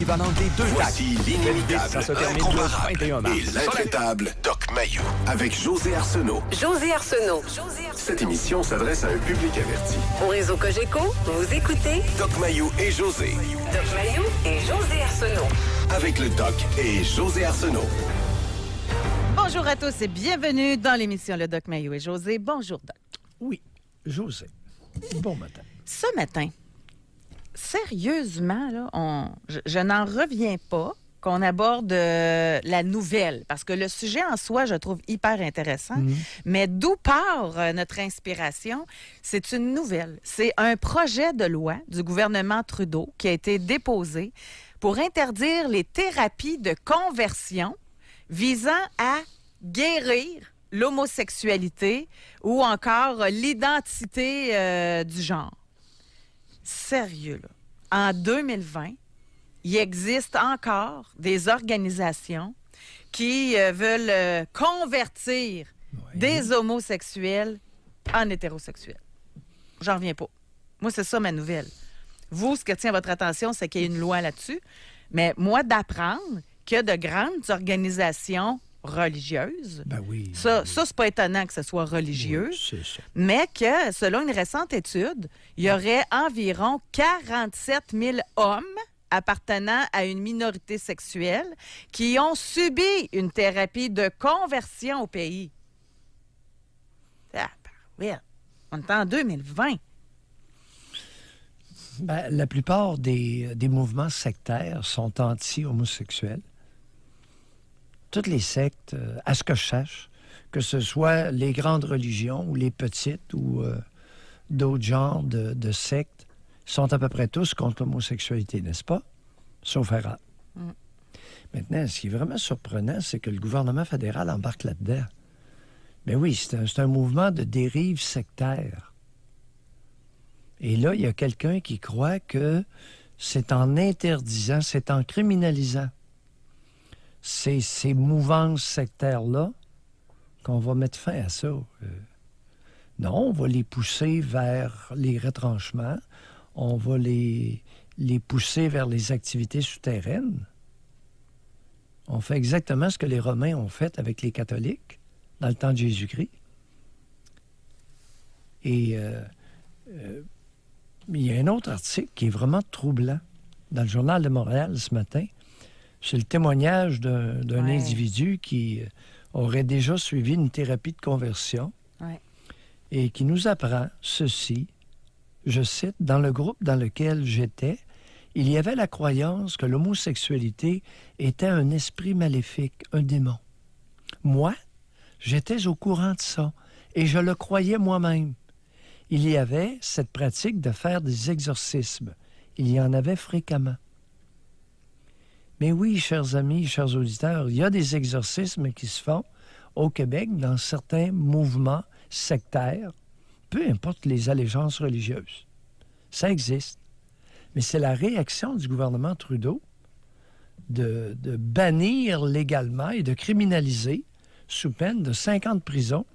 l'équivalent des deux Voici l'inimitable, ça se termine le 21 mars. et l'intraitable Doc Mayou avec José Arsenault. José Arsenault. Cette émission s'adresse à un public averti. Au réseau Cogeco, vous écoutez Doc Mayou et José. Doc Mayou et José Arsenault. Avec le Doc et José Arsenault. Bonjour à tous et bienvenue dans l'émission Le Doc Mayou et José. Bonjour, Doc. Oui, José. Bon matin. Ce matin, sérieusement, là, je n'en reviens pas qu'on aborde la nouvelle, parce que le sujet en soi, je trouve hyper intéressant. Mais d'où part notre inspiration? C'est une nouvelle. C'est un projet de loi du gouvernement Trudeau qui a été déposé pour interdire les thérapies de conversion visant à guérir l'homosexualité ou encore l'identité du genre. Sérieux, là. En 2020, il existe encore des organisations qui veulent convertir des homosexuels en hétérosexuels. J'en reviens pas. Moi, c'est ça ma nouvelle. Vous, ce qui tient votre attention, c'est qu'il y a une loi là-dessus. Mais moi, d'apprendre qu'il y a de grandes organisations religieuses, Ben oui. ça c'est pas étonnant que ce soit religieux, Oui, c'est ça. mais que, selon une récente étude, il y aurait environ 47 000 hommes appartenant à une minorité sexuelle qui ont subi une thérapie de conversion au pays. Ah, oui, on est en 2020. Ben, la plupart des mouvements sectaires sont anti-homosexuels. Toutes les sectes, à ce que je sache, que ce soit les grandes religions ou les petites ou d'autres genres de sectes, sont à peu près tous contre l'homosexualité, n'est-ce pas? Sauf erreur. Maintenant, ce qui est vraiment surprenant, c'est que le gouvernement fédéral embarque là-dedans. Ben oui, c'est un mouvement de dérive sectaire. Et là, il y a quelqu'un qui croit que c'est en interdisant, c'est en criminalisant ces mouvances sectaires-là qu'on va mettre fin à ça. Non, on va les pousser vers les retranchements, on va les pousser vers les activités souterraines. On fait exactement ce que les Romains ont fait avec les catholiques dans le temps de Jésus-Christ. Et il y a un autre article qui est vraiment troublant dans le Journal de Montréal ce matin. C'est le témoignage d'un individu qui aurait déjà suivi une thérapie de conversion et qui nous apprend ceci. Je cite, « Dans le groupe dans lequel j'étais, il y avait la croyance que l'homosexualité était un esprit maléfique, un démon. Moi, j'étais au courant de ça et je le croyais moi-même. Il y avait cette pratique de faire des exorcismes. Il y en avait fréquemment. Mais oui, chers amis, chers auditeurs, il y a des exorcismes qui se font au Québec dans certains mouvements sectaires, peu importe les allégeances religieuses. Ça existe. Mais c'est la réaction du gouvernement Trudeau de bannir légalement et de criminaliser, sous peine de 5 ans de prison,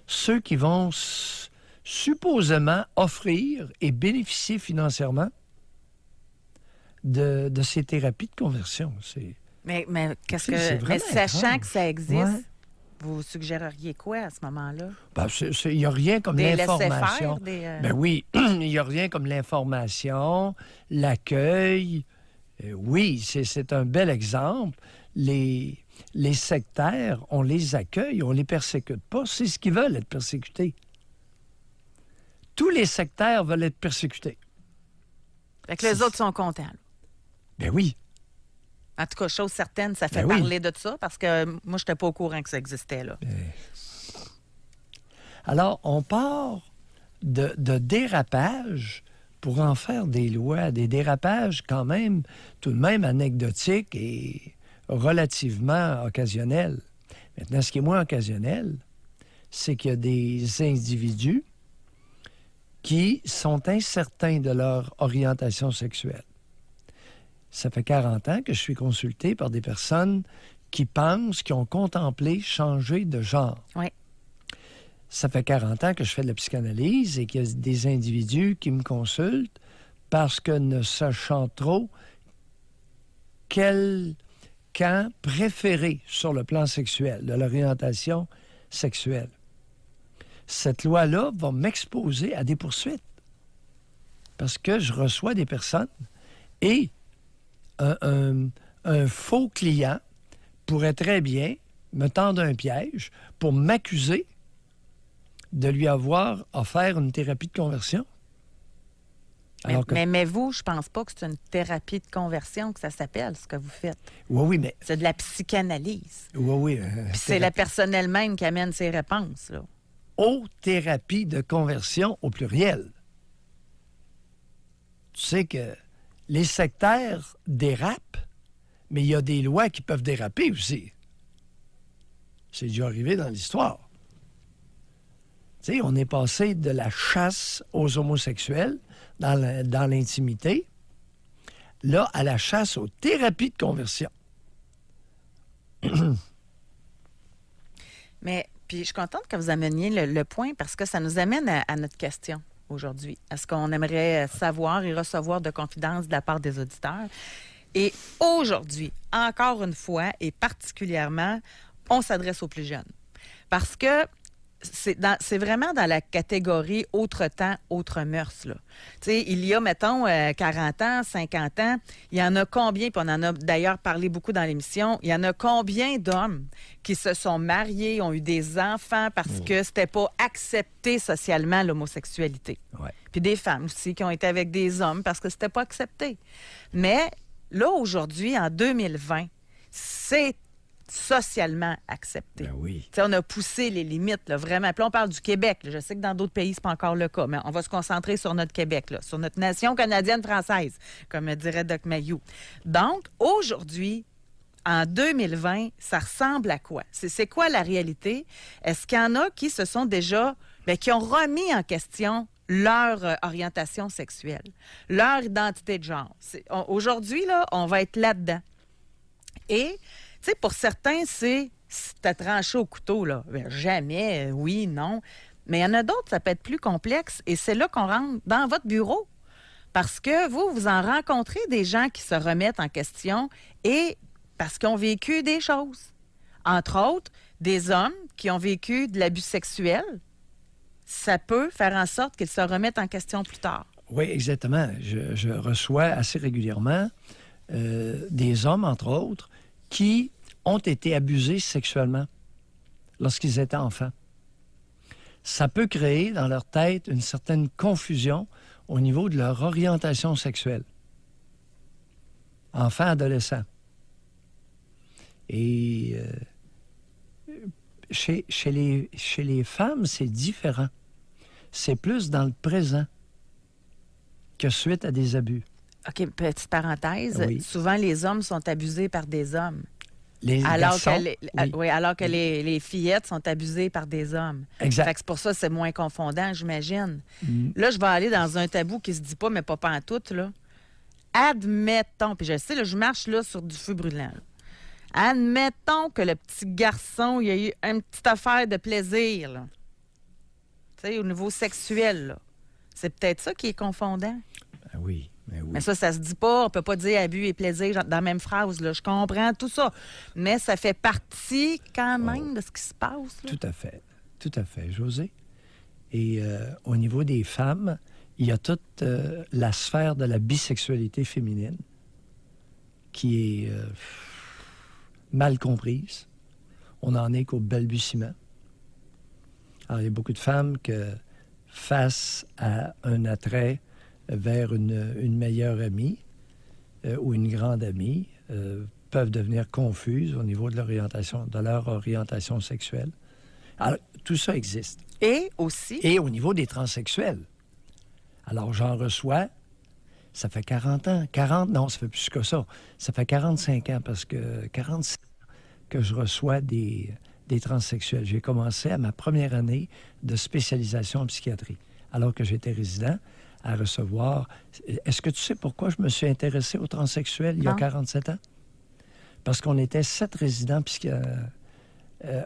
ceux qui vont supposément offrir et bénéficier financièrement de ces thérapies de conversion. Mais qu'est-ce C'est que. vraiment Mais sachant étrange. que ça existe, Ouais. vous suggéreriez quoi à ce moment-là? Ben, il n'y a rien comme Des l'information. laissez-faire, Ben oui, il n'y a rien comme l'information, l'accueil. Oui, c'est un bel exemple. Les sectaires, on les accueille, on les persécute pas. C'est ce qu'ils veulent, être persécutés. Tous les sectaires veulent être persécutés. Fait que les autres sont contents. Là. Ben oui. En tout cas, chose certaine, ça fait Ben oui. parler de ça parce que moi, je n'étais pas au courant que ça existait. Là. Alors, on part de dérapage pour en faire des lois, des dérapages quand même, tout de même anecdotiques et relativement occasionnels. Maintenant, ce qui est moins occasionnel, c'est qu'il y a des individus qui sont incertains de leur orientation sexuelle. Ça fait 40 ans que je suis consulté par des personnes qui pensent, qui ont contemplé changer de genre. Oui. Ça fait 40 ans que je fais de la psychanalyse et qu'il y a des individus qui me consultent parce que ne sachant trop quel camp préféré sur le plan sexuel, de l'orientation sexuelle. Cette loi-là va m'exposer à des poursuites parce que je reçois des personnes et un faux client pourrait très bien me tendre un piège pour m'accuser de lui avoir offert une thérapie de conversion. Mais vous, je pense pas que c'est une thérapie de conversion que ça s'appelle, ce que vous faites. Oui, mais... C'est de la psychanalyse. Oui. Puis c'est la personne elle-même qui amène ses réponses, là. Aux thérapies de conversion au pluriel. Tu sais que les sectaires dérapent, mais il y a des lois qui peuvent déraper aussi. C'est déjà arrivé dans l'histoire. Tu sais, on est passé de la chasse aux homosexuels dans l'intimité, là, à la chasse aux thérapies de conversion. Mais, puis je suis contente que vous ameniez le point parce que ça nous amène à notre question aujourd'hui. À ce qu'on aimerait savoir et recevoir de confidences de la part des auditeurs. Et aujourd'hui, encore une fois, et particulièrement, on s'adresse aux plus jeunes. Parce que c'est vraiment dans la catégorie autre temps, autre mœurs. Là. Tu sais, il y a, mettons, 40 ans, 50 ans, il y en a combien, puis on en a d'ailleurs parlé beaucoup dans l'émission, il y en a combien d'hommes qui se sont mariés, ont eu des enfants parce que c'était pas accepté socialement l'homosexualité. Ouais. Puis des femmes aussi qui ont été avec des hommes parce que c'était pas accepté. Mais là, aujourd'hui, en 2020, c'est socialement accepté. Ben oui. T'sais, on a poussé les limites, là, vraiment. Puis là, on parle du Québec. Là. Je sais que dans d'autres pays, c'est pas encore le cas, mais on va se concentrer sur notre Québec, là, sur notre nation canadienne-française, comme dirait Doc Mayou. Donc, aujourd'hui, en 2020, ça ressemble à quoi? C'est quoi la réalité? Est-ce qu'il y en a qui se sont déjà... qui ont remis en question leur orientation sexuelle, leur identité de genre? Aujourd'hui, là, on va être là-dedans. Et... tu sais, pour certains, c'est t'as tranché au couteau, là. Bien, jamais, oui, non. Mais il y en a d'autres, ça peut être plus complexe. Et c'est là qu'on rentre dans votre bureau. Parce que vous en rencontrez des gens qui se remettent en question et parce qu'ils ont vécu des choses. Entre autres, des hommes qui ont vécu de l'abus sexuel. Ça peut faire en sorte qu'ils se remettent en question plus tard. Oui, exactement. Je reçois assez régulièrement des hommes, entre autres, qui ont été abusés sexuellement lorsqu'ils étaient enfants. Ça peut créer dans leur tête une certaine confusion au niveau de leur orientation sexuelle. Enfants, adolescents. Et chez les femmes, c'est différent. C'est plus dans le présent que suite à des abus. OK, petite parenthèse. Oui. Souvent, les hommes sont abusés par des hommes. Alors que les fillettes sont abusées par des hommes. Exact. Fait que c'est pour ça que c'est moins confondant, j'imagine. Là, je vais aller dans un tabou qui se dit pas, mais pas pantoute, là. Admettons, puis je sais, là, je marche là sur du feu brûlant. Là. Admettons que le petit garçon, il a eu une petite affaire de plaisir, là. Tu sais, au niveau sexuel, là. C'est peut-être ça qui est confondant. Ben oui. Mais ça se dit pas. On peut pas dire abus et plaisir dans la même phrase. Là. Je comprends tout ça. Mais ça fait partie quand même de ce qui se passe. Là. Tout à fait, José. Et au niveau des femmes, il y a toute la sphère de la bisexualité féminine qui est mal comprise. On n'en est qu'au balbutiement. Alors, il y a beaucoup de femmes que, face à un attrait vers une meilleure amie ou une grande amie, peuvent devenir confuses au niveau de leur orientation sexuelle. Alors, tout ça existe. Et aussi... Et au niveau des transsexuels. Alors, j'en reçois, ça fait 40 ans. 40, non, ça fait plus que ça. Ça fait 45 ans, parce que 46 ans que je reçois des transsexuels. J'ai commencé à ma première année de spécialisation en psychiatrie, alors que j'étais résident, à recevoir... Est-ce que tu sais pourquoi je me suis intéressé aux transsexuels il y a 47 ans? Parce qu'on était 7 résidents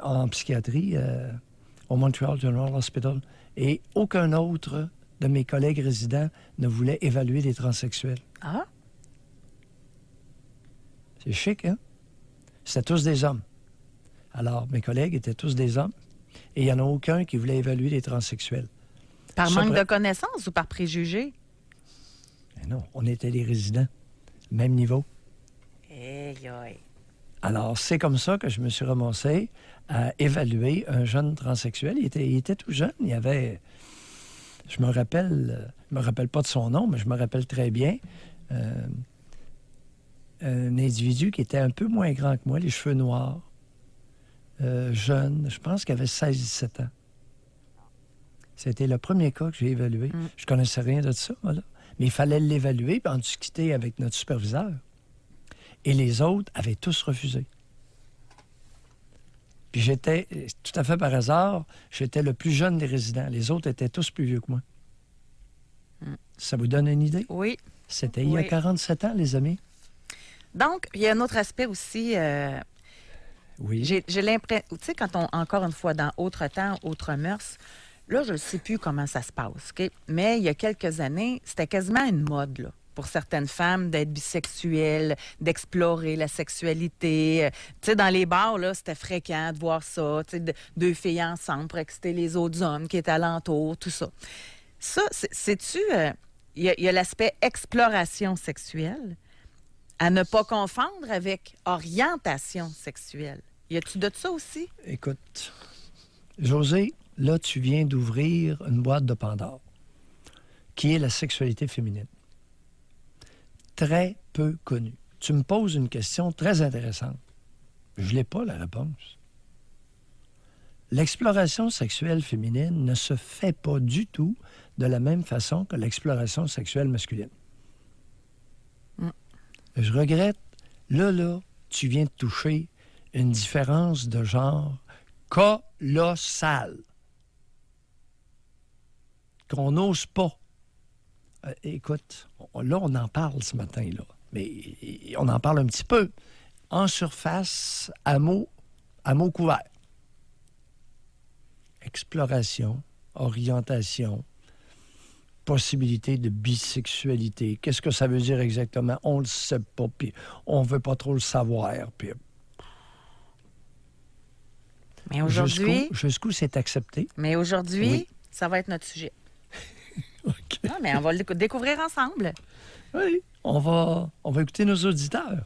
en psychiatrie au Montreal General Hospital et aucun autre de mes collègues résidents ne voulait évaluer les transsexuels. Ah? C'est chic, hein? C'était tous des hommes. Alors, mes collègues étaient tous des hommes et il n'y en a aucun qui voulait évaluer les transsexuels. Par Ça, manque de connaissances ou par préjugés? Mais non, on était des résidents. Même niveau. Aïe, aïe. Alors, c'est comme ça que je me suis ramassé à évaluer un jeune transsexuel. Il était tout jeune. Il avait... Je me rappelle pas de son nom, mais je me rappelle très bien. Un individu qui était un peu moins grand que moi, les cheveux noirs, jeune, je pense qu'il avait 16-17 ans. C'était le premier cas que j'ai évalué. Je connaissais rien de ça, voilà. Mais il fallait l'évaluer puis en discuter avec notre superviseur. Et les autres avaient tous refusé. Puis j'étais, tout à fait par hasard, j'étais le plus jeune des résidents. Les autres étaient tous plus vieux que moi. Ça vous donne une idée? Oui. C'était il y a 47 ans, les amis. Donc, il y a un autre aspect aussi. Oui. J'ai l'impression, tu sais, quand on, encore une fois, dans autre temps, autre mœurs, là, je ne sais plus comment ça se passe, OK? Mais il y a quelques années, c'était quasiment une mode, là, pour certaines femmes d'être bisexuelles, d'explorer la sexualité. Tu sais, dans les bars, là, c'était fréquent de voir ça, tu sais, deux filles ensemble pour exciter les autres hommes qui étaient alentour, tout ça. Ça, sais-tu, il y a l'aspect exploration sexuelle, à ne pas confondre avec orientation sexuelle. Y a-tu de ça aussi? Écoute, José, là, tu viens d'ouvrir une boîte de Pandore, qui est la sexualité féminine. Très peu connue. Tu me poses une question très intéressante. Je n'ai pas la réponse. L'exploration sexuelle féminine ne se fait pas du tout de la même façon que l'exploration sexuelle masculine. Je regrette, là, tu viens de toucher une différence de genre colossale qu'on n'ose pas. Écoute, là, on en parle ce matin, là, mais on en parle un petit peu. En surface, à mots couverts. Exploration, orientation, possibilité de bisexualité. Qu'est-ce que ça veut dire exactement? On le sait pas, puis on veut pas trop le savoir, puis... Mais aujourd'hui... Jusqu'où c'est accepté? Mais aujourd'hui, oui. Ça va être notre sujet. OK. Non, mais on va le découvrir ensemble. Oui, on va écouter nos auditeurs.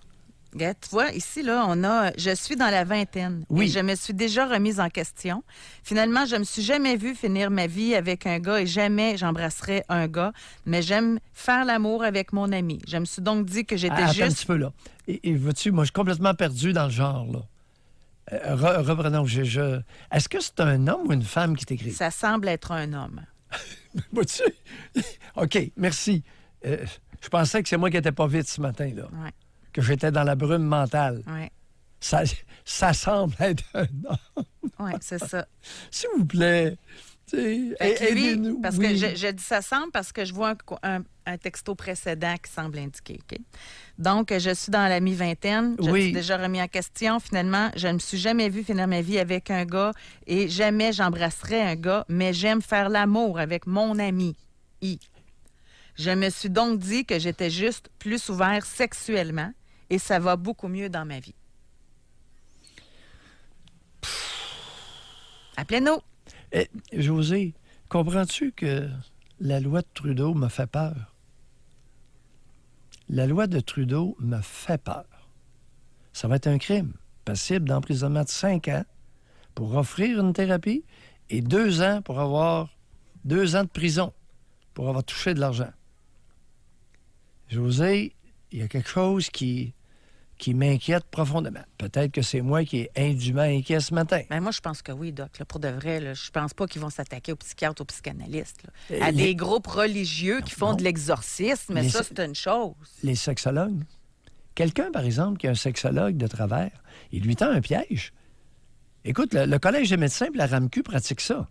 Regarde, tu vois, ici, là, on a... Je suis dans la vingtaine. Oui. Et je me suis déjà remise en question. Finalement, je me suis jamais vue finir ma vie avec un gars et jamais j'embrasserai un gars. Mais j'aime faire l'amour avec mon ami. Je me suis donc dit que j'étais Attends juste... un petit peu, là. Et vois-tu, moi, je suis complètement perdu dans le genre, là. Reprenons. Est-ce que c'est un homme ou une femme qui t'écrit? Ça semble être un homme. Vois-tu? OK, merci. Je pensais que c'est moi qui n'étais pas vite ce matin, là. Ouais. Que j'étais dans la brume mentale. Oui. Ça semble être un homme. Oui, c'est ça. S'il vous plaît, aidez-nous. Parce oui. que je dis ça semble parce que je vois un texto précédent qui semble indiquer. OK? Donc, je suis dans la mi-vingtaine. Je me suis déjà remis en question. Finalement, je ne me suis jamais vue finir ma vie avec un gars et jamais j'embrasserai un gars, mais j'aime faire l'amour avec mon ami. Je me suis donc dit que j'étais juste plus ouvert sexuellement et ça va beaucoup mieux dans ma vie. Appelez-nous. José, comprends-tu que la loi de Trudeau me fait peur? La loi de Trudeau me fait peur. Ça va être un crime passible d'emprisonnement de 5 ans pour offrir une thérapie et 2 ans pour avoir 2 ans de prison pour avoir touché de l'argent. José, il y a quelque chose qui m'inquiète profondément. Peut-être que c'est moi qui est indûment inquiet ce matin. Ben moi, je pense que oui, Doc. Là, pour de vrai, là, je pense pas qu'ils vont s'attaquer aux psychiatres, aux psychanalystes. Là. À des groupes religieux qui font de l'exorcisme, mais ça, c'est une chose. Les sexologues. Quelqu'un, par exemple, qui a un sexologue de travers, il lui tend un piège. Écoute, le Collège des médecins et la RAMQ pratiquent ça.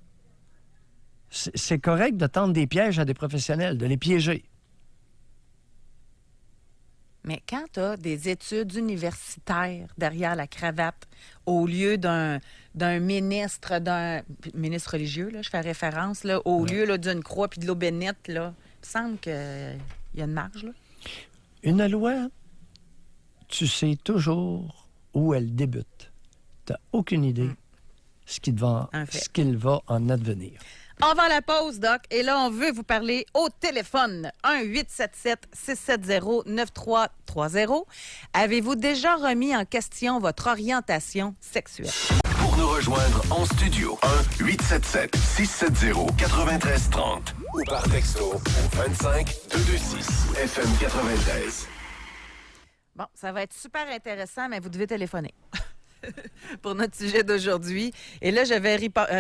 C'est correct de tendre des pièges à des professionnels, de les piéger. Mais quand tu as des études universitaires derrière la cravate, au lieu d'un ministre religieux, là, je fais référence, là, au lieu là, d'une croix puis de l'eau bénite, là, il me semble qu'il y a une marge. Là. Une loi tu sais toujours où elle débute. Tu n'as aucune idée ce qu'il va en advenir. On va à la pause, Doc. Et là, on veut vous parler au téléphone. 1-877-670-9330. Avez-vous déjà remis en question votre orientation sexuelle? Pour nous rejoindre en studio, 1-877-670-9330 ou par texto au 25-226 FM 93. Bon, ça va être super intéressant, mais vous devez téléphoner. Pour notre sujet d'aujourd'hui. Et là, je vais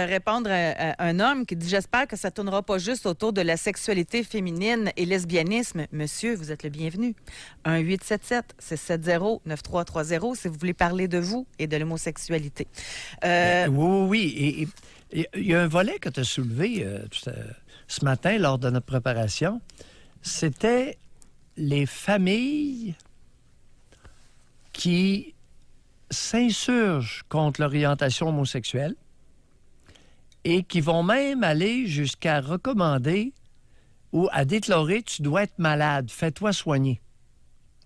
répondre à un homme qui dit « J'espère que ça ne tournera pas juste autour de la sexualité féminine et lesbianisme. » Monsieur, vous êtes le bienvenu. 1-877-670-9330 si vous voulez parler de vous et de l'homosexualité. Oui. Et il y a un volet que tu as soulevé ce matin lors de notre préparation. C'était les familles qui s'insurgent contre l'orientation homosexuelle et qui vont même aller jusqu'à recommander ou à déclarer « Tu dois être malade, fais-toi soigner ».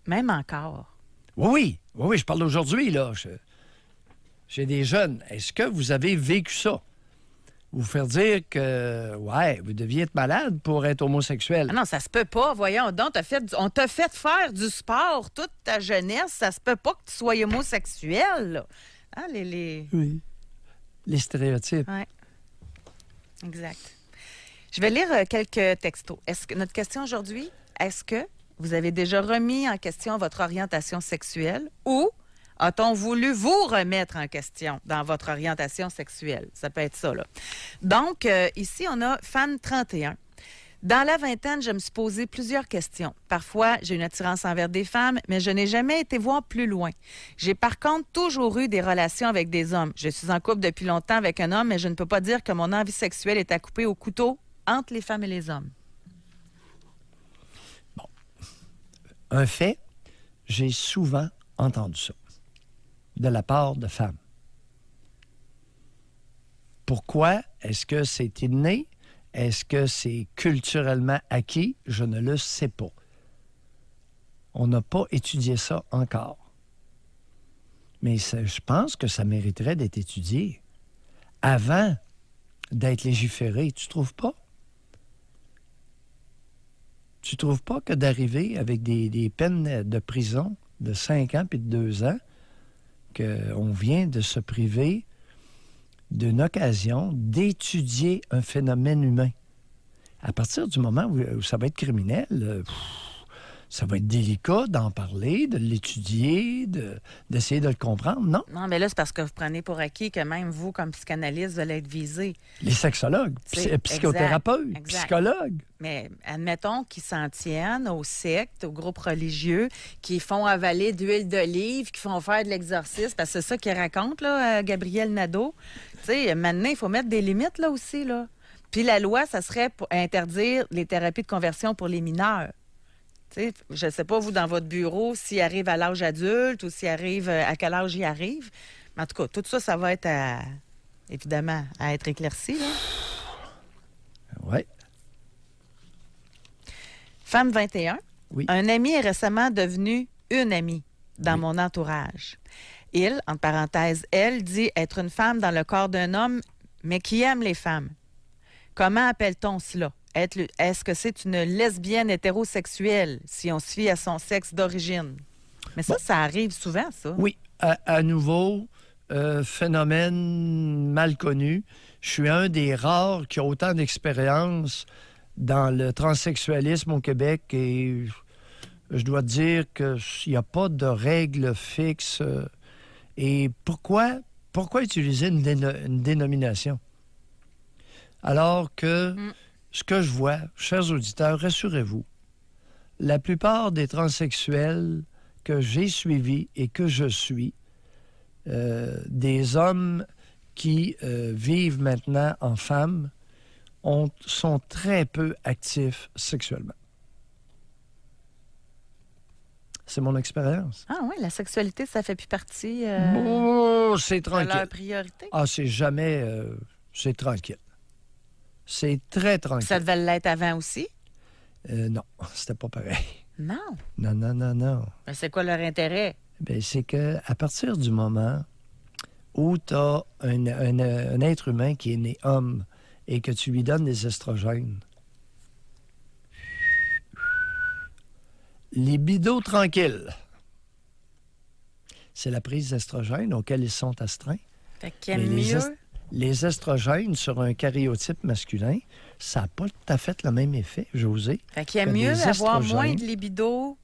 Même encore. Oui, je parle d'aujourd'hui, là. J'ai des jeunes. Est-ce que vous avez vécu ça? Vous faire dire que, vous deviez être malade pour être homosexuel. Ah non, ça se peut pas. Voyons donc, on t'a fait faire du sport toute ta jeunesse. Ça se peut pas que tu sois homosexuel, là. Hein, Oui. Les stéréotypes. Oui. Exact. Je vais lire quelques textos. Notre question aujourd'hui, est-ce que vous avez déjà remis en question votre orientation sexuelle ou a-t-on voulu vous remettre en question dans votre orientation sexuelle? Ça peut être ça, là. Donc, ici, on a Fan31. Dans la vingtaine, je me suis posé plusieurs questions. Parfois, j'ai une attirance envers des femmes, mais je n'ai jamais été voir plus loin. J'ai par contre toujours eu des relations avec des hommes. Je suis en couple depuis longtemps avec un homme, mais je ne peux pas dire que mon envie sexuelle est à couper au couteau entre les femmes et les hommes. Bon. Un fait, j'ai souvent entendu ça de la part de femmes. Pourquoi? Est-ce que c'est inné? Est-ce que c'est culturellement acquis? Je ne le sais pas. On n'a pas étudié ça encore. Mais je pense que ça mériterait d'être étudié avant d'être légiféré. Tu trouves pas? Tu trouves pas que d'arriver avec des peines de prison de 5 ans puis de 2 ans, qu'on vient de se priver d'une occasion d'étudier un phénomène humain. À partir du moment où ça va être criminel, ça va être délicat d'en parler, de l'étudier, d'essayer de le comprendre, non? Non, mais là, c'est parce que vous prenez pour acquis que même vous, comme psychanalyste, vous allez être visé. Les sexologues, psychothérapeutes, exact. psychologues. Mais admettons qu'ils s'en tiennent aux sectes, aux groupes religieux, qui font avaler d'huile d'olive, qui font faire de l'exorcisme, parce que c'est ça qu'il raconte, là, Gabriel Nadeau. Tu sais, maintenant, il faut mettre des limites, là, aussi, là. Puis la loi, ça serait pour interdire les thérapies de conversion pour les mineurs. T'sais, je ne sais pas, vous, dans votre bureau, s'il arrive à l'âge adulte ou s'il arrive, à quel âge il arrive. Mais en tout cas, tout ça, ça va être, évidemment, à être éclairci, là. Oui. Femme 21. Oui. Un ami est récemment devenu une amie dans mon entourage. Il, entre parenthèses, elle, dit être une femme dans le corps d'un homme, mais qui aime les femmes. Comment appelle-t-on cela? Est-ce que c'est une lesbienne hétérosexuelle, si on se fie à son sexe d'origine? Mais ça, ça arrive souvent, ça. Oui, à nouveau, phénomène mal connu. Je suis un des rares qui a autant d'expérience dans le transsexualisme au Québec et je dois dire qu'il n'y a pas de règles fixes. Et pourquoi utiliser une dénomination? Alors que... Ce que je vois, chers auditeurs, rassurez-vous, la plupart des transsexuels que j'ai suivis et que je suis, des hommes qui vivent maintenant en femmes, sont très peu actifs sexuellement. C'est mon expérience. Ah oui, la sexualité, ça fait plus partie c'est tranquille. de leur priorité. Ah, c'est jamais... c'est tranquille. C'est très tranquille. Ça devait l'être avant aussi? Non, c'était pas pareil. Non. Non. Mais c'est quoi leur intérêt? Bien, c'est qu'à partir du moment où tu as un être humain qui est né homme et que tu lui donnes des estrogènes, libido tranquille, c'est la prise d'estrogènes auquel ils sont astreints. Fait qu'il y a Mais mieux. les estrogènes sur un karyotype masculin, ça n'a pas tout à fait le même effet, José. Fait qu'il y a que mieux des avoir estrogènes. moins de libido,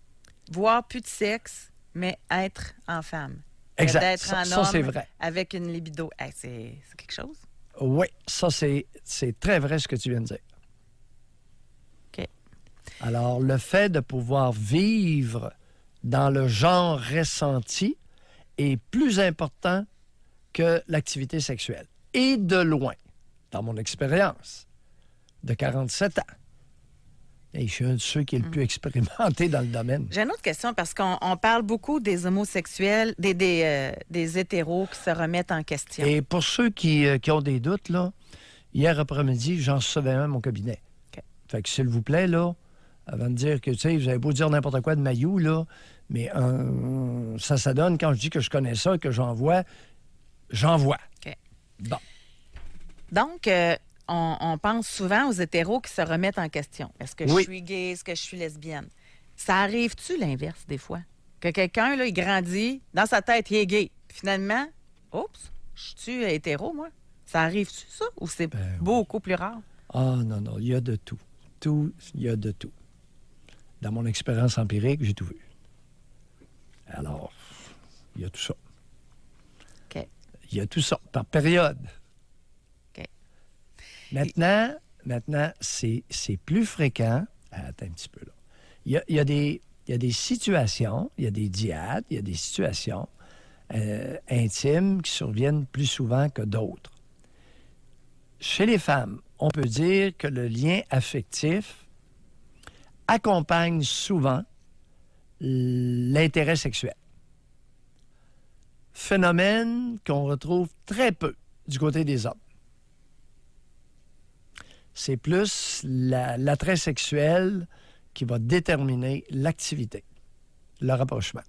voire plus de sexe, mais être en femme. Que Exact. d'être en Ça, homme c'est vrai. avec une libido. Hey, c'est quelque chose. Oui, ça, c'est très vrai ce que tu viens de dire. OK. Alors, le fait de pouvoir vivre dans le genre ressenti est plus important que l'activité sexuelle. Et de loin, dans mon expérience de 47 ans. Et je suis un de ceux qui est le plus expérimenté dans le domaine. J'ai une autre question parce qu'on parle beaucoup des homosexuels, des hétéros qui se remettent en question. Et pour ceux qui ont des doutes, là, hier après-midi, j'en recevais un à mon cabinet. OK. Fait que s'il vous plaît, là, avant de dire que, tu sais, vous avez beau dire n'importe quoi de Maillot, là, mais ça donne quand je dis que je connais ça, que j'en vois. OK. Bon. Donc, on pense souvent aux hétéros qui se remettent en question. Est-ce que Oui. je suis gay? Est-ce que je suis lesbienne? Ça arrive-tu l'inverse des fois? Que quelqu'un, là, il grandit, dans sa tête, il est gay. Puis finalement, oups, je suis hétéro, moi? Ça arrive-tu, ça? Ou c'est beaucoup plus rare? Ah, non, il y a de tout. Il y a de tout. Dans mon expérience empirique, j'ai tout vu. Alors, il y a tout ça. OK. Il y a tout ça, par période. OK. Maintenant, c'est plus fréquent. Attends un petit peu, là. Il y a des situations, il y a des diades, il y a des situations intimes qui surviennent plus souvent que d'autres. Chez les femmes, on peut dire que le lien affectif accompagne souvent l'intérêt sexuel. Phénomène qu'on retrouve très peu du côté des hommes. C'est plus l'attrait sexuel qui va déterminer l'activité, le rapprochement.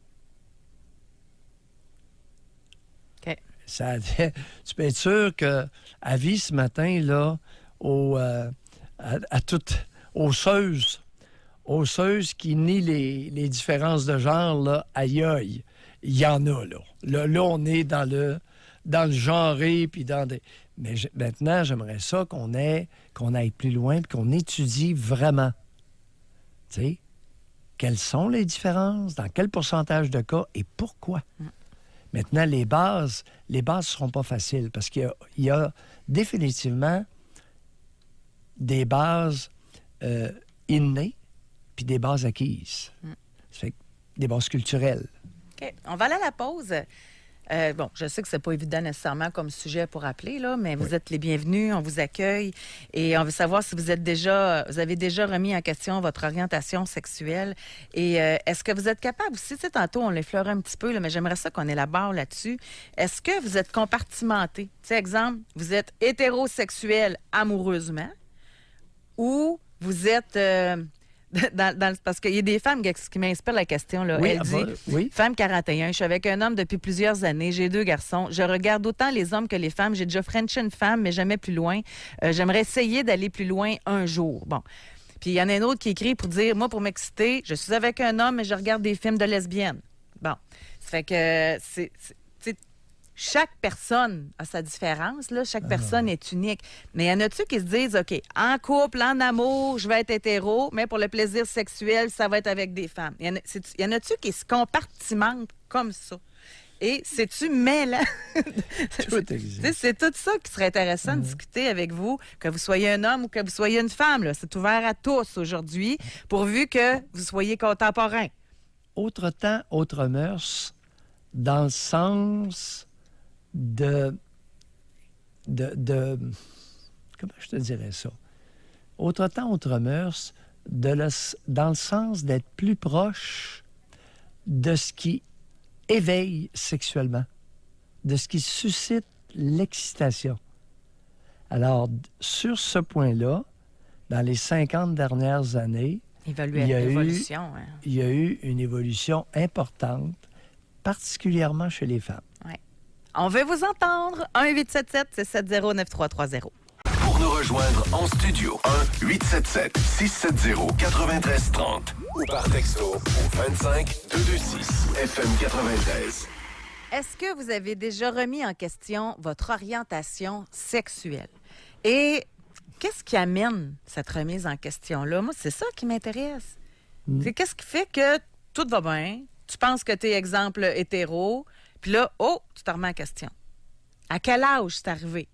OK. Tu peux être sûr qu'à vie ce matin, là, à toutes osseuses qui nient les différences de genre, là, aïe aïe, il y en a, là. Là, on est dans le genré, puis dans des... Mais maintenant, j'aimerais ça qu'on aille plus loin et qu'on étudie vraiment. Tu sais, quelles sont les différences, dans quel pourcentage de cas et pourquoi. Maintenant, les bases ne seront pas faciles parce qu'il y a définitivement des bases innées puis des bases acquises. Ça fait des bases culturelles. OK. On va aller à la pause. Bon, je sais que c'est pas évident nécessairement comme sujet pour appeler, là, mais vous êtes les bienvenus, on vous accueille et on veut savoir si vous avez déjà remis en question votre orientation sexuelle et est-ce que vous êtes capable aussi, tu sais, tantôt on l'effleurait un petit peu, là, mais j'aimerais ça qu'on élabore là-dessus. Est-ce que vous êtes compartimenté? Tu sais, exemple, vous êtes hétérosexuel amoureusement ou vous êtes... parce qu'il y a des femmes qui m'inspirent la question. Là. Oui, Elle dit, femme 41, je suis avec un homme depuis plusieurs années, j'ai 2 garçons. Je regarde autant les hommes que les femmes. J'ai déjà frenché une femme, mais jamais plus loin. J'aimerais essayer d'aller plus loin un jour. Bon. Puis il y en a un autre qui écrit pour dire, moi, pour m'exciter, je suis avec un homme, mais je regarde des films de lesbiennes. Bon. Ça fait que chaque personne a sa différence, là. Chaque personne est unique. Mais y en a-tu qui se disent, OK, en couple, en amour, je vais être hétéro, mais pour le plaisir sexuel, ça va être avec des femmes. Y en a-tu qui se compartimentent comme ça? Et c'est-tu mêlant? Tout existe. C'est tout ça qui serait intéressant de discuter avec vous, que vous soyez un homme ou que vous soyez une femme. Là. C'est ouvert à tous aujourd'hui, pourvu que vous soyez contemporains. Autre temps, autre mœurs, dans le sens de comment je te dirais ça? Autre temps, autre mœurs, dans le sens d'être plus proche de ce qui éveille sexuellement, de ce qui suscite l'excitation. Alors, sur ce point-là, dans les 50 dernières années, il y a eu une évolution importante particulièrement chez les femmes. Ouais. On veut vous entendre. 1-877-670-9330. Pour nous rejoindre en studio, 1-877-670-9330 ou par texto au 25-226 FM 93. Est-ce que vous avez déjà remis en question votre orientation sexuelle? Et qu'est-ce qui amène cette remise en question-là? Moi, c'est ça qui m'intéresse. C'est qu'est-ce qui fait que tout va bien, tu penses que tu es, exemple, hétéro, puis là, tu te remets en question. À quel âge c'est arrivé?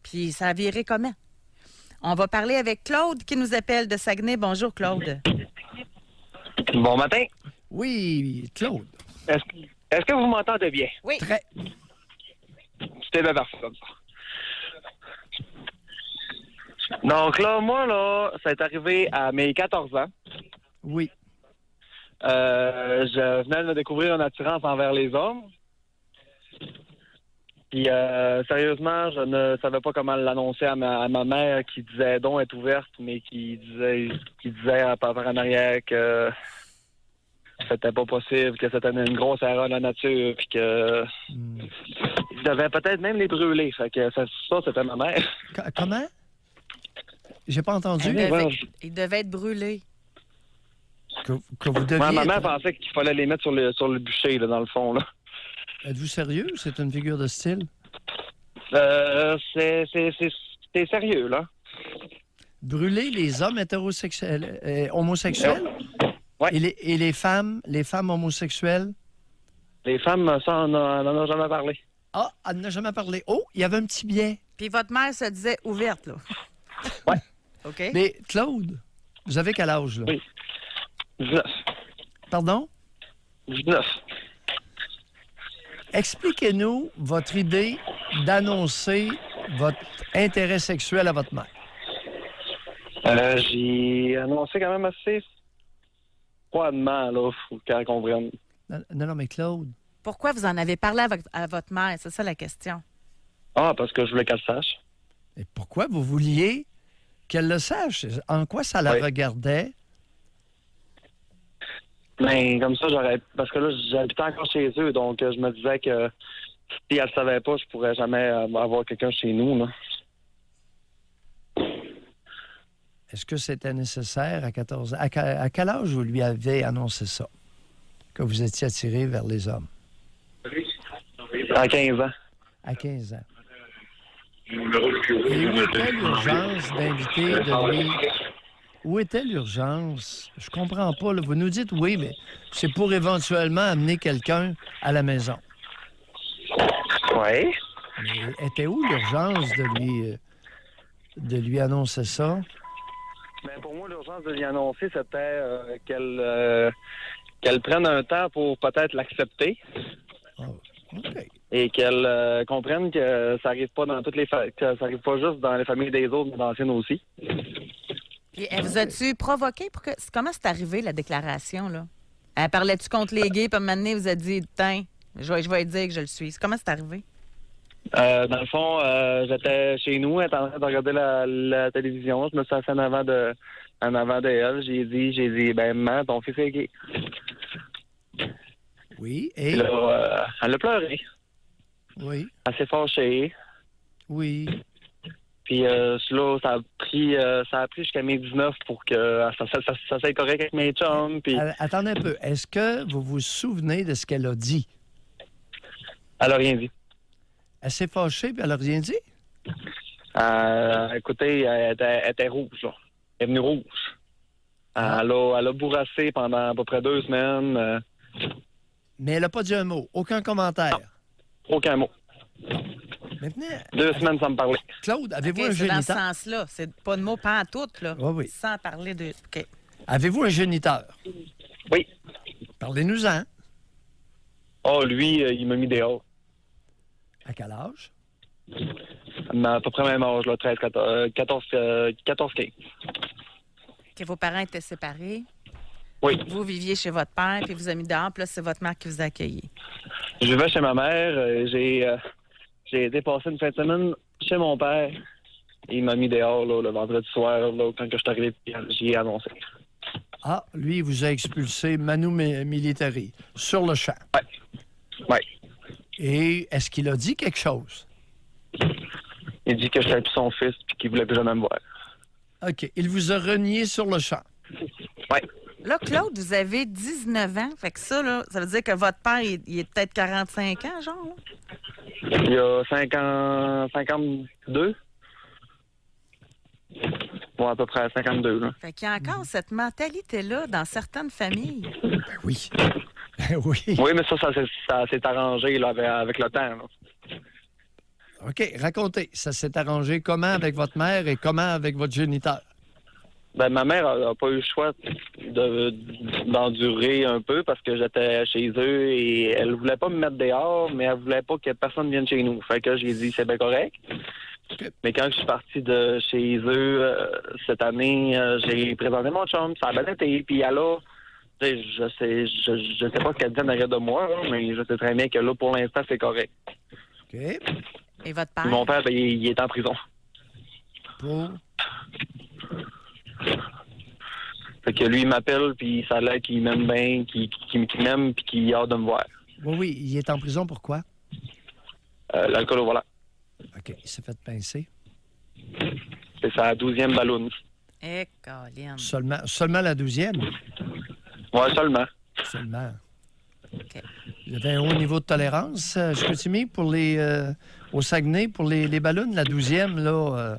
Puis ça a viré comment? On va parler avec Claude qui nous appelle de Saguenay. Bonjour, Claude. Bon matin. Oui, Claude. Est-ce que vous m'entendez bien? Oui. Très. C'était bien parfait comme ça. Donc là, moi, là, ça est arrivé à mes 14 ans. Oui. Je venais de découvrir une attirance envers les hommes. Puis, sérieusement, je ne savais pas comment l'annoncer à ma mère qui disait donc être ouverte, mais qui disait à papa en arrière que c'était pas possible, que c'était une grosse erreur de la nature, puis que je devais peut-être même les brûler. Fait que ça c'était ma mère. Comment? J'ai pas entendu. Il devait être brûlé. Que vous deviez... Ouais, ma mère pensait qu'il fallait les mettre sur le bûcher, là, dans le fond, là. Êtes-vous sérieux? C'est une figure de style? C'est sérieux, là. Brûler les hommes hétérosexuels, homosexuels? Ouais. Et les femmes homosexuelles? Les femmes, ça, on n'en a jamais parlé. Ah, elle n'a jamais parlé. Oh, il y avait un petit biais. Puis votre mère se disait ouverte, là. Ouais. OK. Mais Claude, vous avez quel âge, là? Oui. 19. Pardon? 19. Expliquez-nous votre idée d'annoncer votre intérêt sexuel à votre mère. J'ai annoncé quand même assez froidement, là, faut qu'elle comprenne. Non, mais Claude. Pourquoi vous en avez parlé à votre mère? C'est ça la question. Ah, parce que je voulais qu'elle sache. Et pourquoi vous vouliez qu'elle le sache? En quoi ça la regardait? Mais comme ça, parce que là, j'habitais encore chez eux, donc je me disais que si elle ne savait pas, je pourrais jamais avoir quelqu'un chez nous, là. Est-ce que c'était nécessaire à 14 ans? À quel âge vous lui avez annoncé ça? Que vous étiez attiré vers les hommes? À 15 ans. À 15 ans. Et où était l'urgence d'inviter de lui? Où était l'urgence? Je comprends pas. Là. Vous nous dites oui, mais c'est pour éventuellement amener quelqu'un à la maison. Oui. Mais était où l'urgence de lui annoncer ça? Ben, pour moi, l'urgence de lui annoncer, c'était qu'elle prenne un temps pour peut-être l'accepter. Oh, OK. Et qu'elle comprenne que ça arrive pas dans toutes les que ça arrive pas juste dans les familles des autres, mais dans les siennes aussi. Puis, elle vous a-tu provoqué pour que... Comment c'est arrivé, la déclaration, là? Elle parlait-tu contre les gays, puis à un moment donné, vous a dit, tiens, je vais dire que je le suis. Comment c'est arrivé? Dans le fond, j'étais chez nous, elle était en train de regarder la télévision. Je me suis assis en avant d'elle. J'ai dit, ben, maman, ton fils est gay. Oui, Puis et... là, elle a pleuré. Oui, Elle s'est fâchée. oui. Puis là, ça a pris jusqu'à mes 19 pour que ça soit correct avec mes chums. Puis Attendez un peu. Est-ce que vous vous souvenez de ce qu'elle a dit? elle a rien dit. Elle s'est fâchée, puis elle a rien dit? Écoutez, elle était rouge, là. Elle est venue rouge. Elle a bourrassé pendant à peu près 2 semaines. Mais elle n'a pas dit un mot. Aucun commentaire. Aucun mot. Maintenant, 2 semaines sans me parler. Claude, avez-vous OK, un c'est dans ce géniteur? sens-là. C'est pas de mots pas en tout, là. Oui, oui. Sans parler de... OK. Avez-vous un géniteur? Oui. Parlez-nous-en. Oh, lui, il m'a mis dehors. À quel âge? Mais à peu près même âge, là, 13, 14, 15. Que vos parents étaient séparés. Oui. Vous viviez chez votre père, puis vous avez mis dehors, puis là, c'est votre mère qui vous a accueilli. Je vivais chez ma mère. J'ai été passer une fin de semaine chez mon père. Il m'a mis dehors là, le vendredi soir, là, quand je suis arrivé, j'y ai annoncé. Ah, lui, il vous a expulsé manu militari, sur le champ. Ouais. Et est-ce qu'il a dit quelque chose? Il dit que je suis plus son fils puis qu'il voulait plus jamais me voir. OK. Il vous a renié sur le champ. Ouais. Là, Claude, vous avez 19 ans. Fait que ça, là, ça veut dire que votre père, il est peut-être 45 ans, genre, là? Il y a 52. Bon, à peu près 52, là. Fait qu'il y a encore cette mentalité-là dans certaines familles. Ben oui. Ben oui. Oui, mais ça s'est arrangé là, avec le temps, là. OK. Racontez. Ça s'est arrangé comment avec votre mère et comment avec votre géniteur? Ben, ma mère a pas eu le choix d'endurer un peu parce que j'étais chez eux et elle voulait pas me mettre dehors, mais elle voulait pas que personne vienne chez nous. Fait que j'ai dit, c'est bien correct. OK. Mais quand je suis parti de chez eux cette année, j'ai présenté mon chum, ça a bien été. Puis alors, je sais pas ce qu'elle dit en arrière de moi, là, mais je sais très bien que là, pour l'instant, c'est correct. OK. Et votre père? Puis mon père, ben, il est en prison. Pour... Fait que lui, il m'appelle, puis ça a l'air qu'il m'aime bien, qu'il m'aime, puis qu'il a hâte de me voir. Oui, il est en prison pourquoi? L'alcool au volant. OK. Il s'est fait pincer. C'est sa 12e ballon. Eh, Colin. Seulement la 12e? Ouais, seulement. Seulement. OK. Il y avait un haut niveau de tolérance, Chicoutimi, pour au Saguenay, pour les ballons. La 12e, là...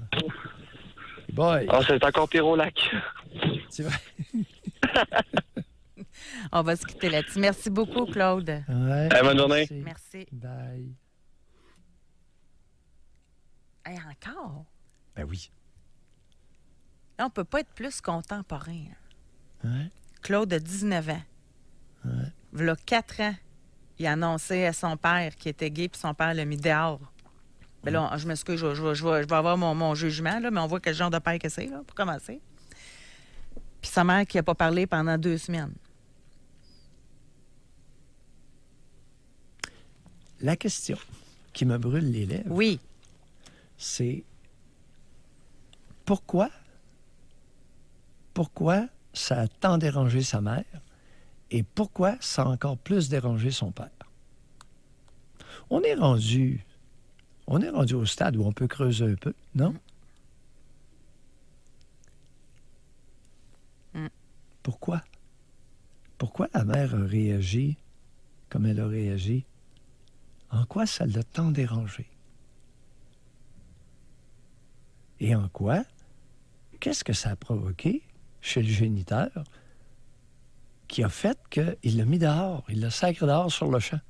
boy. Ah, c'est encore pire au lac. C'est vrai. On va se quitter là-dessus. Merci beaucoup, Claude. Ouais, Bonne journée. Merci. Bye. Hey, encore? Ben oui. Là, on peut pas être plus contemporain. Hein. Ouais. Claude a 19 ans. Ouais. V'là 4 ans, il a annoncé à son père qu'il était gay, puis son père l'a mis dehors. Ben là, je m'excuse, je vais avoir mon jugement, là, mais on voit quel genre de père que c'est, là, pour commencer. Puis sa mère qui n'a pas parlé pendant 2 semaines. La question qui me brûle les lèvres, Oui. c'est pourquoi ça a tant dérangé sa mère et pourquoi ça a encore plus dérangé son père? On est rendu au stade où on peut creuser un peu, non? Pourquoi? Pourquoi la mère a réagi comme elle a réagi? En quoi ça l'a tant dérangé? Et en quoi? Qu'est-ce que ça a provoqué chez le géniteur qui a fait qu'il l'a mis dehors, il l'a sacré dehors sur le champ?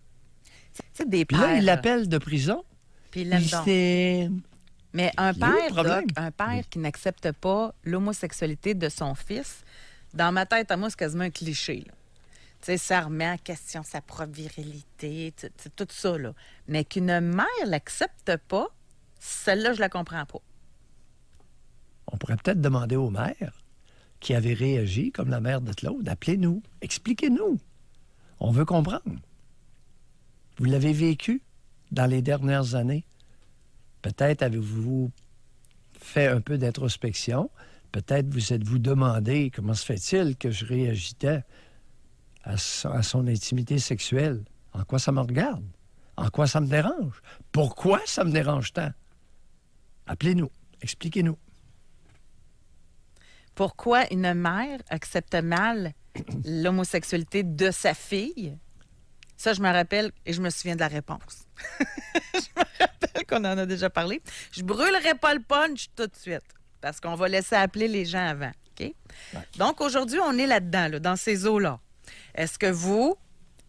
C'est des Puis pères. là, il l'appelle de prison. Puis il l'aime Puis donc. c'est... Mais un Il est où le père, problème? Doc, un père qui n'accepte pas l'homosexualité de son fils, dans ma tête, à moi, c'est quasiment un cliché. Là. Tu sais, ça remet en question sa propre virilité, tout ça. Là. Mais qu'une mère l'accepte pas, celle-là, je la comprends pas. On pourrait peut-être demander aux mères qui avaient réagi comme la mère de Claude, appelez-nous, expliquez-nous. On veut comprendre. Vous l'avez vécu dans les dernières années. Peut-être avez-vous fait un peu d'introspection. Peut-être vous êtes-vous demandé comment se fait-il que je réagissais à son intimité sexuelle. En quoi ça me regarde? En quoi ça me dérange? Pourquoi ça me dérange tant? Appelez-nous, expliquez-nous. Pourquoi une mère accepte mal l'homosexualité de sa fille? Ça, je me rappelle et je me souviens de la réponse. Je me rappelle qu'on en a déjà parlé. Je brûlerai pas le punch tout de suite parce qu'on va laisser appeler les gens avant. OK? Ouais. Donc, aujourd'hui, on est là-dedans, là, dans ces eaux-là. Est-ce que vous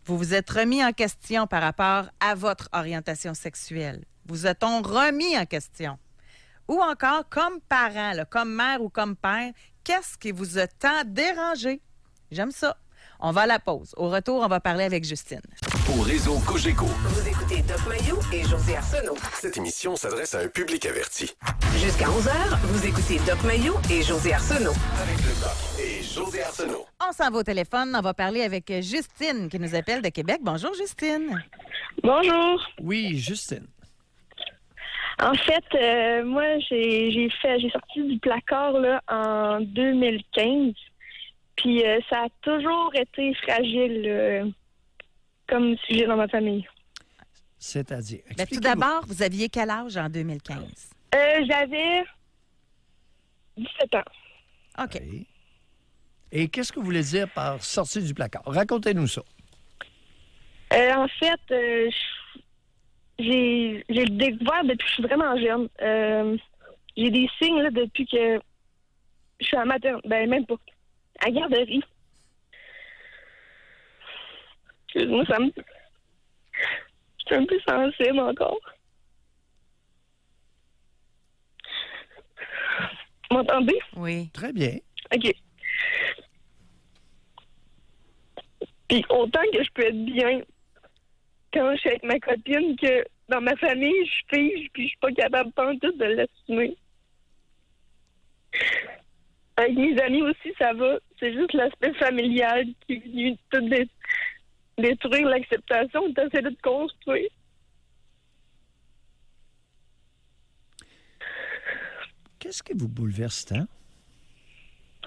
vous êtes remis en question par rapport à votre orientation sexuelle? Vous êtes-on remis en question? Ou encore, comme parent, là, comme mère ou comme père, qu'est-ce qui vous a tant dérangé? J'aime ça. On va à la pause. Au retour, on va parler avec Justine. Au réseau Cogeco. Vous écoutez Doc Mayou et José Arsenault. Cette émission s'adresse à un public averti. Jusqu'à 11h, vous écoutez Doc Mayou et José Arsenault. Avec le Doc et José Arsenault. On s'en va au téléphone. On va parler avec Justine qui nous appelle de Québec. Bonjour, Justine. Bonjour. Oui, Justine. En fait, moi, j'ai sorti du placard là, en 2015. Puis ça a toujours été fragile comme sujet dans ma famille. C'est-à-dire? Ben, tout d'abord, vous aviez quel âge en 2015? J'avais 17 ans. OK. Oui. Et qu'est-ce que vous voulez dire par sortie du placard? Racontez-nous ça. En fait, j'ai découvert depuis que je suis vraiment jeune. J'ai des signes là, depuis que je suis à maternelle. Ben, même pas. À garderie. Excuse-moi, ça me... Je suis un peu sensible encore. Vous m'entendez? Oui. Très bien. OK. Puis autant que je peux être bien quand je suis avec ma copine que dans ma famille, je fige puis je suis pas capable pantoute de l'assumer. Avec mes amis aussi, ça va. C'est juste l'aspect familial qui est venu tout détruire l'acceptation et d'essayer de construire. Qu'est-ce qui vous bouleverse tant?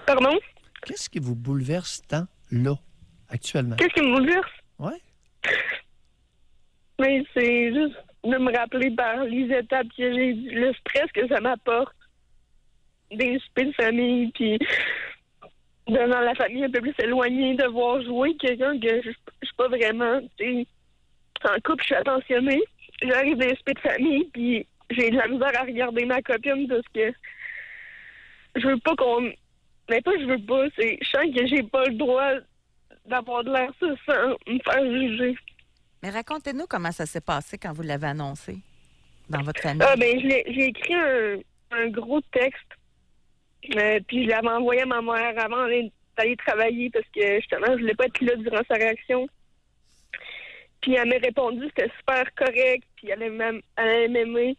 Pardon? Qu'est-ce qui vous bouleverse tant, là, actuellement? Qu'est-ce qui me bouleverse? Oui? Mais c'est juste de me rappeler par les étapes que j'ai, le stress que ça m'apporte, des soupers de famille, puis dans la famille un peu plus éloignée, de voir jouer quelqu'un que je suis pas vraiment, tu sais, en couple, je suis attentionnée. J'arrive des soupers de famille, puis j'ai de la misère à regarder ma copine parce que je veux pas qu'on... Mais pas je veux pas, c'est... Je sens que j'ai pas le droit d'avoir de l'air ça sans me faire juger. Mais racontez-nous comment ça s'est passé quand vous l'avez annoncé dans votre famille. Ah, ben, j'ai écrit un gros texte, puis je l'avais envoyé à ma mère avant d'aller travailler parce que, justement, je voulais pas être là durant sa réaction. Puis elle m'a répondu, c'était super correct, puis elle allait m'aimer.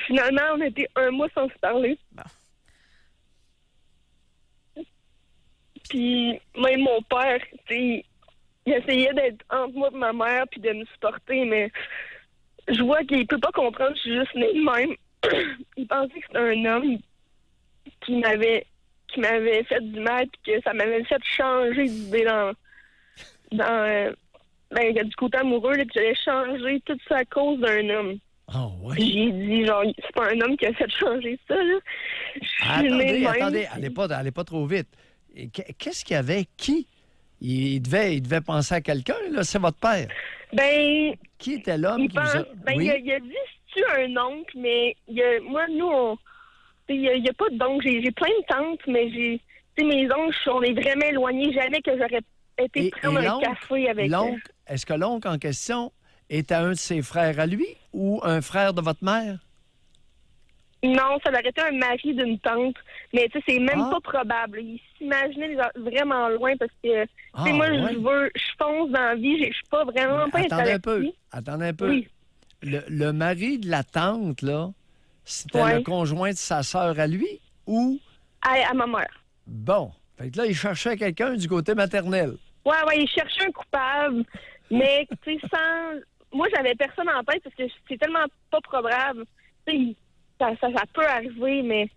Finalement, on était 1 mois sans se parler. Bon. Puis même mon père, tu sais, il essayait d'être entre moi et ma mère puis de me supporter, mais je vois qu'il peut pas comprendre que je suis juste née de même. Il pensait que c'était un homme qui m'avait fait du mal puis que ça m'avait fait changer d'idée du côté amoureux, là, que j'allais changer tout ça à cause d'un homme. Oh, oui. J'ai dit, genre, c'est pas un homme qui a fait changer ça, là. Attendez, allez pas trop vite. Et qu'est-ce qu'il y avait? Qui? Il devait penser à quelqu'un, là, c'est votre père. Ben... Qui était l'homme qui vous a... Ben, oui? il a dit, c'est-tu un oncle, mais il n'y a pas d'oncle. J'ai plein de tantes, mais mes oncles, on est vraiment éloignés. Jamais que j'aurais été prendre un café avec eux. L'oncle, est-ce que l'oncle en question était un de ses frères à lui ou un frère de votre mère? Non, ça aurait été un mari d'une tante. Mais tu sais, c'est même pas probable. Il s'imaginait vraiment loin parce que moi, je fonce dans la vie. Je suis pas vraiment pas introvertie. Attendez un peu. Oui. Le mari de la tante, là, c'était le conjoint de sa sœur à lui ou... À ma mère. Bon. Fait que là, il cherchait quelqu'un du côté maternel. Ouais, il cherchait un coupable. Mais, tu sais, moi, j'avais personne en tête parce que c'est tellement pas probable. Tu sais, ça peut arriver, mais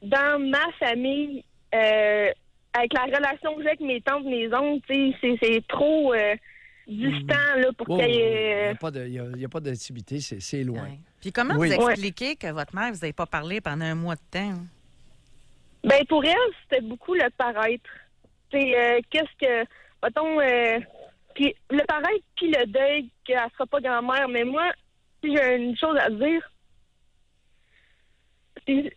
dans ma famille, avec la relation que j'ai avec mes tantes, mes oncles, tu sais, c'est trop distant là, pour qu'il y ait... Il n'y a pas d'intimité, c'est loin. Ouais. Puis comment vous expliquez que votre mère, vous n'avez pas parlé pendant 1 mois de temps? Ben pour elle, c'était beaucoup le paraître. C'est qu'est-ce que... Mettons, puis le paraître, puis le deuil, qu'elle ne sera pas grand-mère. Mais moi, si j'ai une chose à dire, c'est que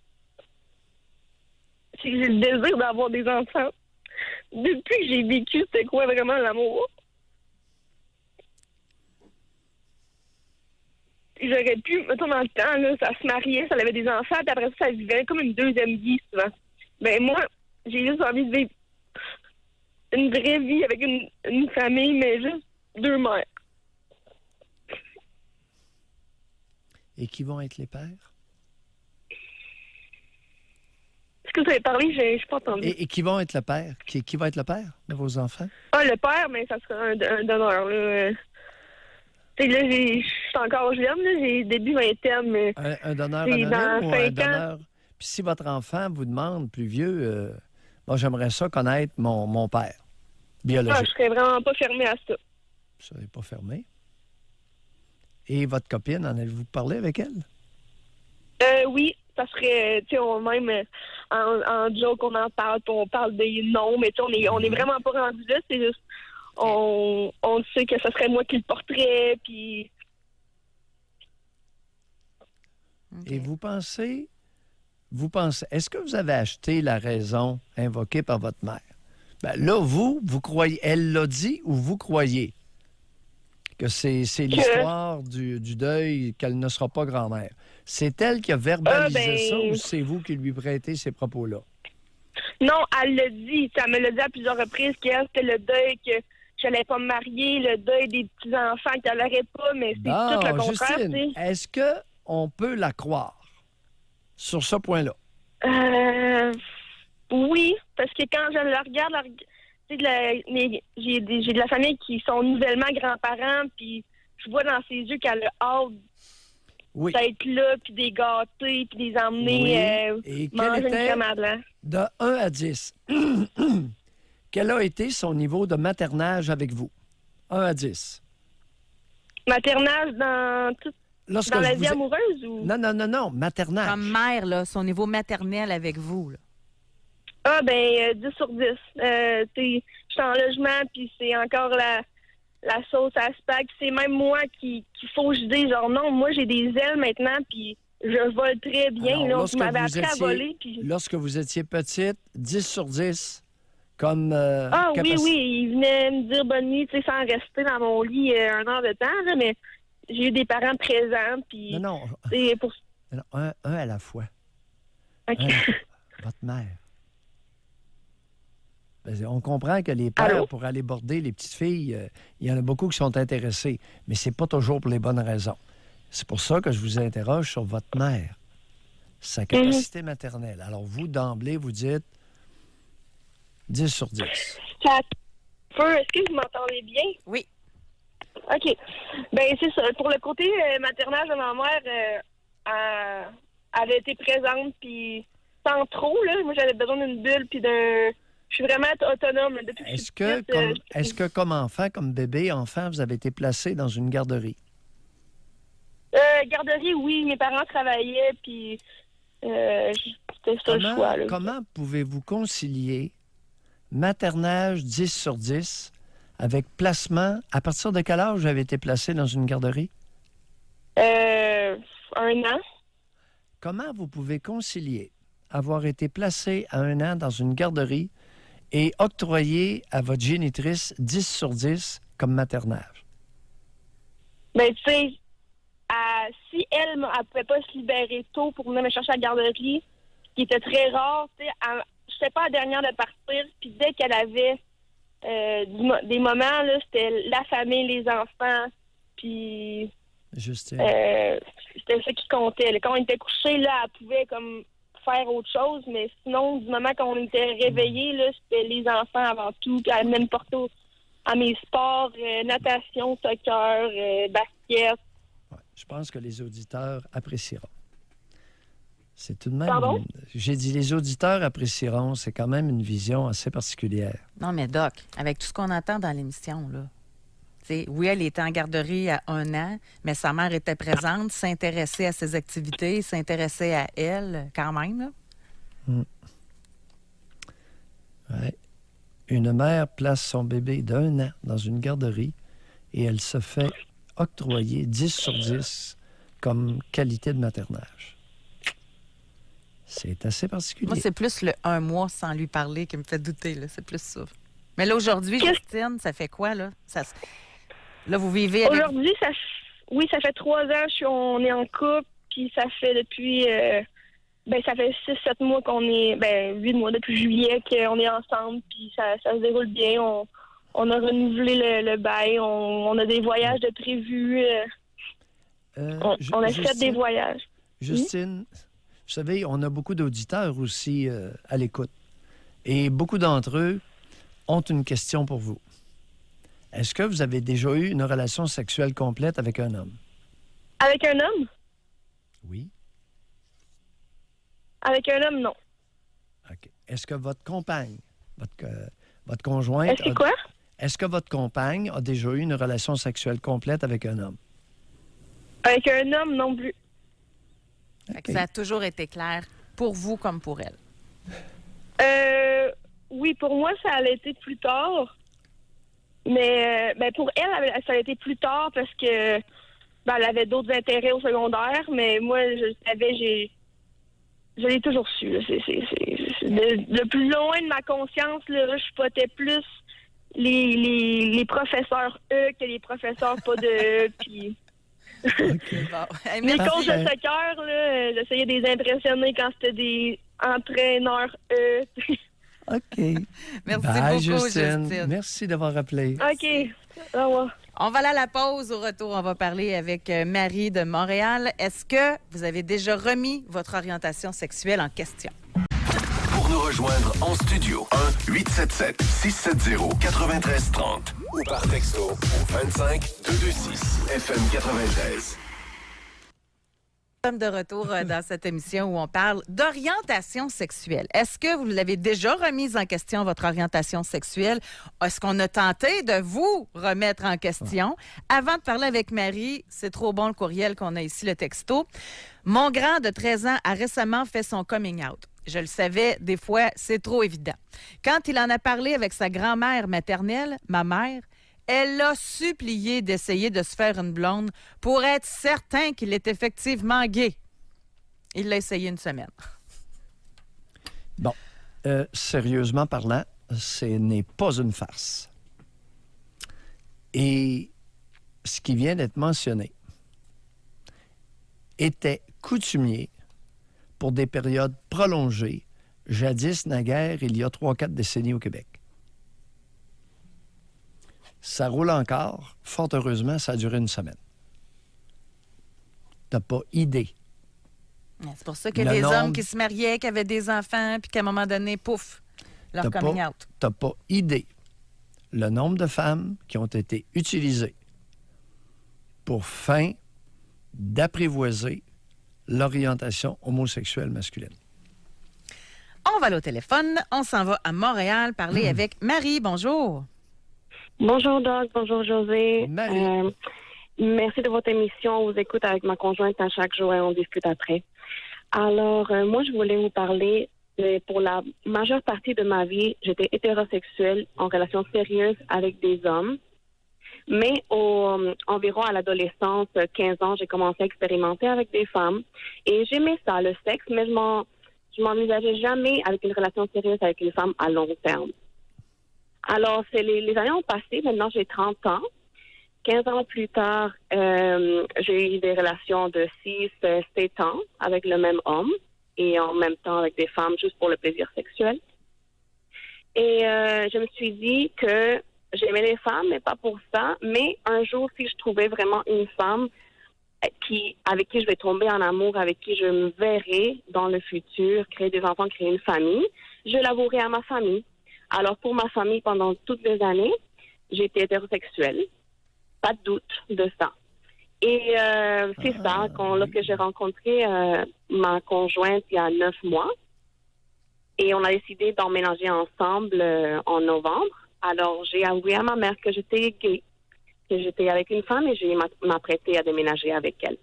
j'ai le désir d'avoir des enfants. Depuis que j'ai vécu, c'était quoi vraiment l'amour? J'aurais pu, mettons, dans le temps, là, ça se mariait, ça avait des enfants, puis après ça vivait comme une deuxième vie, souvent. Ben moi, j'ai juste envie de vivre une vraie vie avec une famille, mais juste 2 mères. Et qui vont être les pères? Est-ce que vous avez parlé? Je n'ai pas entendu. Et qui vont être le père? Qui va être le père de vos enfants? Ah, le père, mais ça sera un donneur, là. Tu sais, là, je suis encore jeune, là, j'ai début vingtaine, mais... Un donneur anonyme ou un donneur... Puis si votre enfant vous demande, plus vieux, moi, j'aimerais ça connaître mon père Ah, biologique. je serais vraiment pas fermée à ça. Ça n'est pas fermé. Et votre copine, en avez-vous parlé avec elle? Oui, ça serait, tu sais, même en joke, on en parle, puis on parle des noms, mais tu sais, on est vraiment pas rendu là, c'est juste, on sait que ce serait moi qui le porterais, puis... OK. Et vous pensez, est-ce que vous avez acheté la raison invoquée par votre mère? Ben là, vous croyez, elle l'a dit ou vous croyez que c'est l'histoire du deuil, qu'elle ne sera pas grand-mère? C'est elle qui a verbalisé ça ou c'est vous qui lui prêtez ces propos-là? Non, elle l'a dit, ça me l'a dit à plusieurs reprises, qu'elle, c'était le deuil que je n'allais pas me marier, le deuil des petits-enfants qu'elle n'aurait pas, mais c'est tout le contraire, Justine, tu sais. est-ce qu'on peut la croire sur ce point-là? Oui, parce que quand je la regarde, tu sais, j'ai de la famille qui sont nouvellement grands-parents, puis je vois dans ses yeux qu'elle a hâte Oui. d'être là, puis des gâter, puis des emmener Et manger quelle une était, crème à blanc. de 1 à 10, quel a été son niveau de maternage avec vous? 1 à 10. Maternage dans la vie amoureuse ou? Non, maternage. Comme mère, là, son niveau maternel avec vous, là. Ah, ben, 10 sur 10. Je suis en logement, puis c'est encore la sauce à spag. C'est même moi qu'il faut que je dise, genre, non, moi, j'ai des ailes maintenant, puis je vole très bien. Alors, Là, lorsque vous m'avez vous appris à étiez- voler, puis... Lorsque vous étiez petite, 10 sur 10, comme Ah capacité. oui, il venait me dire bonne nuit, tu sais, sans rester dans mon lit 1 heure de temps, là, mais j'ai eu des parents présents, puis... Non, C'est pour... un à la fois. OK. Un à la fois. Votre mère. Ben, on comprend que les pères, Allô? pour aller border les petites filles, il y en a beaucoup qui sont intéressés, mais c'est pas toujours pour les bonnes raisons. C'est pour ça que je vous interroge sur votre mère, sa capacité maternelle. Alors, vous, d'emblée, vous dites 10 sur 10. Ça peut... Est-ce que vous m'entendez bien? Oui. OK. Ben c'est ça. Pour le côté maternage de ma mère, elle avait été présente, puis sans trop, là. Moi, j'avais besoin d'une bulle, puis d'un... Je suis vraiment autonome depuis que je suis petite. Est-ce que, comme enfant, comme bébé, enfant, vous avez été placé dans une garderie? Garderie, oui. Mes parents travaillaient, puis c'était ça le choix, là. Comment pouvez-vous concilier maternage 10 sur 10 avec placement? À partir de quel âge vous avez été placé dans une garderie? 1 an. Comment vous pouvez concilier avoir été placé à 1 an dans une garderie et octroyer à votre génitrice 10 sur 10 comme maternage? Ben, tu sais, si elle ne pouvait pas se libérer tôt pour venir me chercher à la garderie, ce qui était très rare, tu sais, je sais pas la dernière de partir, puis dès qu'elle avait des moments, là, c'était la famille, les enfants, puis Justine. c'était ça qui comptait. Là. Quand on était couché, là, elle pouvait comme faire autre chose, mais sinon, du moment qu'on était réveillés, là, c'était les enfants avant tout, puis elle me portait à mes sports, natation, soccer, basket. Ouais, je pense que les auditeurs apprécieront. C'est tout de même... Pardon? J'ai dit les auditeurs apprécieront. C'est quand même une vision assez particulière. Non, mais Doc, avec tout ce qu'on entend dans l'émission, là, t'sais, oui, elle était en garderie à 1 an, mais sa mère était présente, s'intéressait à ses activités, s'intéressait à elle, quand même, là. Ouais. Une mère place son bébé d'1 an dans une garderie et elle se fait octroyer 10 sur 10 comme qualité de maternage. C'est assez particulier. Moi, c'est plus le 1 mois sans lui parler qui me fait douter, là. C'est plus ça. Mais là, aujourd'hui, Justine, ça fait quoi, là? Là, vous vivez avec... Aujourd'hui, ça fait 3 ans on est en couple, puis ça fait depuis... ça fait 6-7 mois qu'on est... 8 mois depuis juillet qu'on est ensemble, puis ça se déroule bien. On a renouvelé le bail, on a des voyages de prévus. On a fait des voyages. Justine, vous savez, on a beaucoup d'auditeurs aussi à l'écoute. Et beaucoup d'entre eux ont une question pour vous. Est-ce que vous avez déjà eu une relation sexuelle complète avec un homme? Avec un homme? Oui. Avec un homme, non. OK. est-ce que votre compagne, votre conjointe... Est-ce que quoi? Est-ce que votre compagne a déjà eu une relation sexuelle complète avec un homme? Avec un homme, non plus. Fait que ça a toujours été clair pour vous comme pour elle. Oui, pour moi, ça allait été plus tard. Mais pour elle, ça a été plus tard parce que elle avait d'autres intérêts au secondaire. Mais moi, je savais, je l'ai toujours su. Là. Le plus loin de ma conscience, là, je spotais plus les professeurs que les professeurs pas de puis Bon. Hey, mes merci. coachs de soccer, là, j'essayais de les impressionner quand c'était des entraîneurs OK. Merci Bye, beaucoup, Justine. Merci d'avoir appelé. OK. Au revoir. On va aller à la pause. Au retour, on va parler avec Marie de Montréal. Est-ce que vous avez déjà remis votre orientation sexuelle en question? Pour nous rejoindre en studio, 1-877-670-9330 ou par texto au 25226 FM 93. Nous sommes de retour dans cette émission où on parle d'orientation sexuelle. Est-ce que vous l'avez déjà remise en question, votre orientation sexuelle? Est-ce qu'on a tenté de vous remettre en question? Avant de parler avec Marie, c'est trop bon le courriel qu'on a ici, le texto. Mon grand de 13 ans a récemment fait son coming out. Je le savais, des fois, c'est trop évident. Quand il en a parlé avec sa grand-mère maternelle, ma mère, elle l'a supplié d'essayer de se faire une blonde pour être certain qu'il est effectivement gay. Il l'a essayé une semaine. Bon, sérieusement parlant, ce n'est pas une farce. Et ce qui vient d'être mentionné était coutumier pour des périodes prolongées, jadis, naguère, il y a 3-4 décennies au Québec. Ça roule encore. Fort heureusement, ça a duré une semaine. T'as pas idée. C'est pour ça que les hommes qui se mariaient, qui avaient des enfants, puis qu'à un moment donné, pouf, leur coming out. T'as pas idée le nombre de femmes qui ont été utilisées pour fin d'apprivoiser l'orientation homosexuelle masculine. On va aller au téléphone. On s'en va à Montréal parler avec Marie. Bonjour. Bonjour Doc, bonjour José. Marie. Merci de votre émission. On vous écoute avec ma conjointe à chaque jour et on discute après. Alors, moi, je voulais vous parler, pour la majeure partie de ma vie, j'étais hétérosexuelle en relation sérieuse avec des hommes. Mais environ à l'adolescence, 15 ans, j'ai commencé à expérimenter avec des femmes. Et j'aimais ça, le sexe, mais je m'envisageais jamais avec une relation sérieuse avec une femme à long terme. Alors, les années ont passé. Maintenant, j'ai 30 ans. 15 ans plus tard, j'ai eu des relations de 6-7 ans avec le même homme et en même temps avec des femmes juste pour le plaisir sexuel. Et je me suis dit que j'aimais les femmes, mais pas pour ça. Mais un jour, si je trouvais vraiment une femme avec qui je vais tomber en amour, avec qui je me verrai dans le futur, créer des enfants, créer une famille, je l'avouerai à ma famille. Alors, pour ma famille, pendant toutes les années, j'étais hétérosexuelle. Pas de doute de ça. Et c'est ça, lorsque j'ai rencontré ma conjointe il y a 9 mois, et on a décidé d'emménager ensemble en novembre. Alors, j'ai avoué à ma mère que j'étais gay, que j'étais avec une femme et j'ai m'apprêté à déménager avec elle.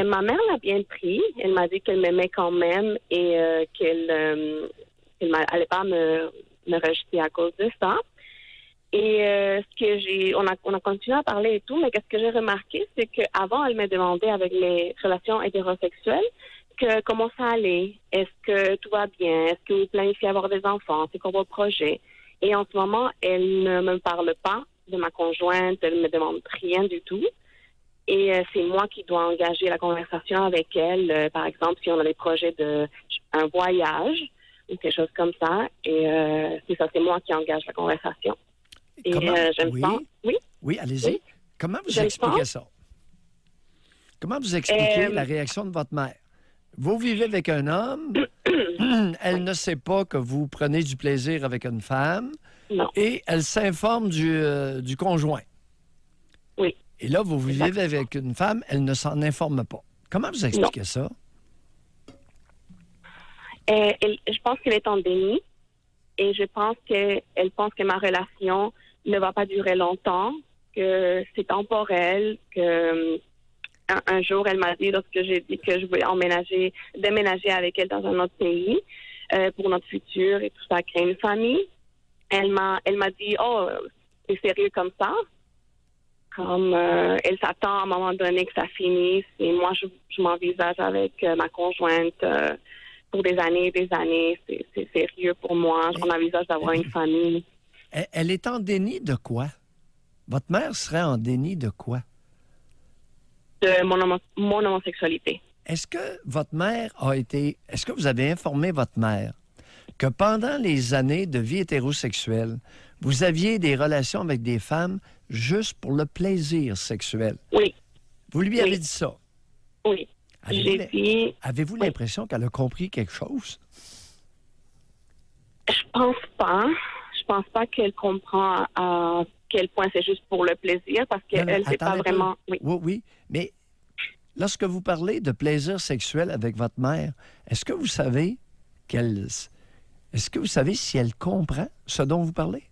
Ma mère l'a bien pris. Elle m'a dit qu'elle m'aimait quand même et qu'elle n'allait pas me rejeter à cause de ça. Et on a continué à parler et tout, mais qu'est-ce que j'ai remarqué, c'est qu'avant, elle me demandait avec mes relations hétérosexuelles comment ça allait, est-ce que tout va bien, est-ce que vous planifiez avoir des enfants, c'est quoi vos projets. Et en ce moment, elle ne me parle pas de ma conjointe, elle ne me demande rien du tout. Et c'est moi qui dois engager la conversation avec elle, par exemple, si on a des projets un voyage ou quelque chose comme ça. Et c'est ça, c'est moi qui engage la conversation. Et j'aime ça. Oui? Oui, allez-y. Oui. Comment vous expliquez ça? Comment vous expliquez la réaction de votre mère? Vous vivez avec un homme, elle ne sait pas que vous prenez du plaisir avec une femme, non. Et elle s'informe du conjoint. Oui. Et là, vous vivez avec une femme, elle ne s'en informe pas. Comment vous expliquez ça? Je pense qu'elle est en déni et je pense qu'elle pense que ma relation ne va pas durer longtemps, que c'est temporel, que un jour elle m'a dit, lorsque j'ai dit que je voulais déménager avec elle dans un autre pays pour notre futur et tout ça, créer une famille, elle m'a dit, oh, c'est sérieux comme ça? Comme elle s'attend à un moment donné que ça finisse et moi je m'envisage avec ma conjointe pour des années et des années. C'est sérieux pour moi. On envisage d'avoir une famille. Elle est en déni de quoi? Votre mère serait en déni de quoi? De mon homosexualité. Est-ce que votre mère est-ce que vous avez informé votre mère que pendant les années de vie hétérosexuelle, vous aviez des relations avec des femmes juste pour le plaisir sexuel? Oui. Vous lui avez dit ça? Oui. Avez-vous l'impression qu'elle a compris quelque chose? Je pense pas. Je pense pas qu'elle comprend à quel point c'est juste pour le plaisir, parce qu'elle sait pas vraiment... Oui. Mais lorsque vous parlez de plaisir sexuel avec votre mère, est-ce que vous savez si elle comprend ce dont vous parlez?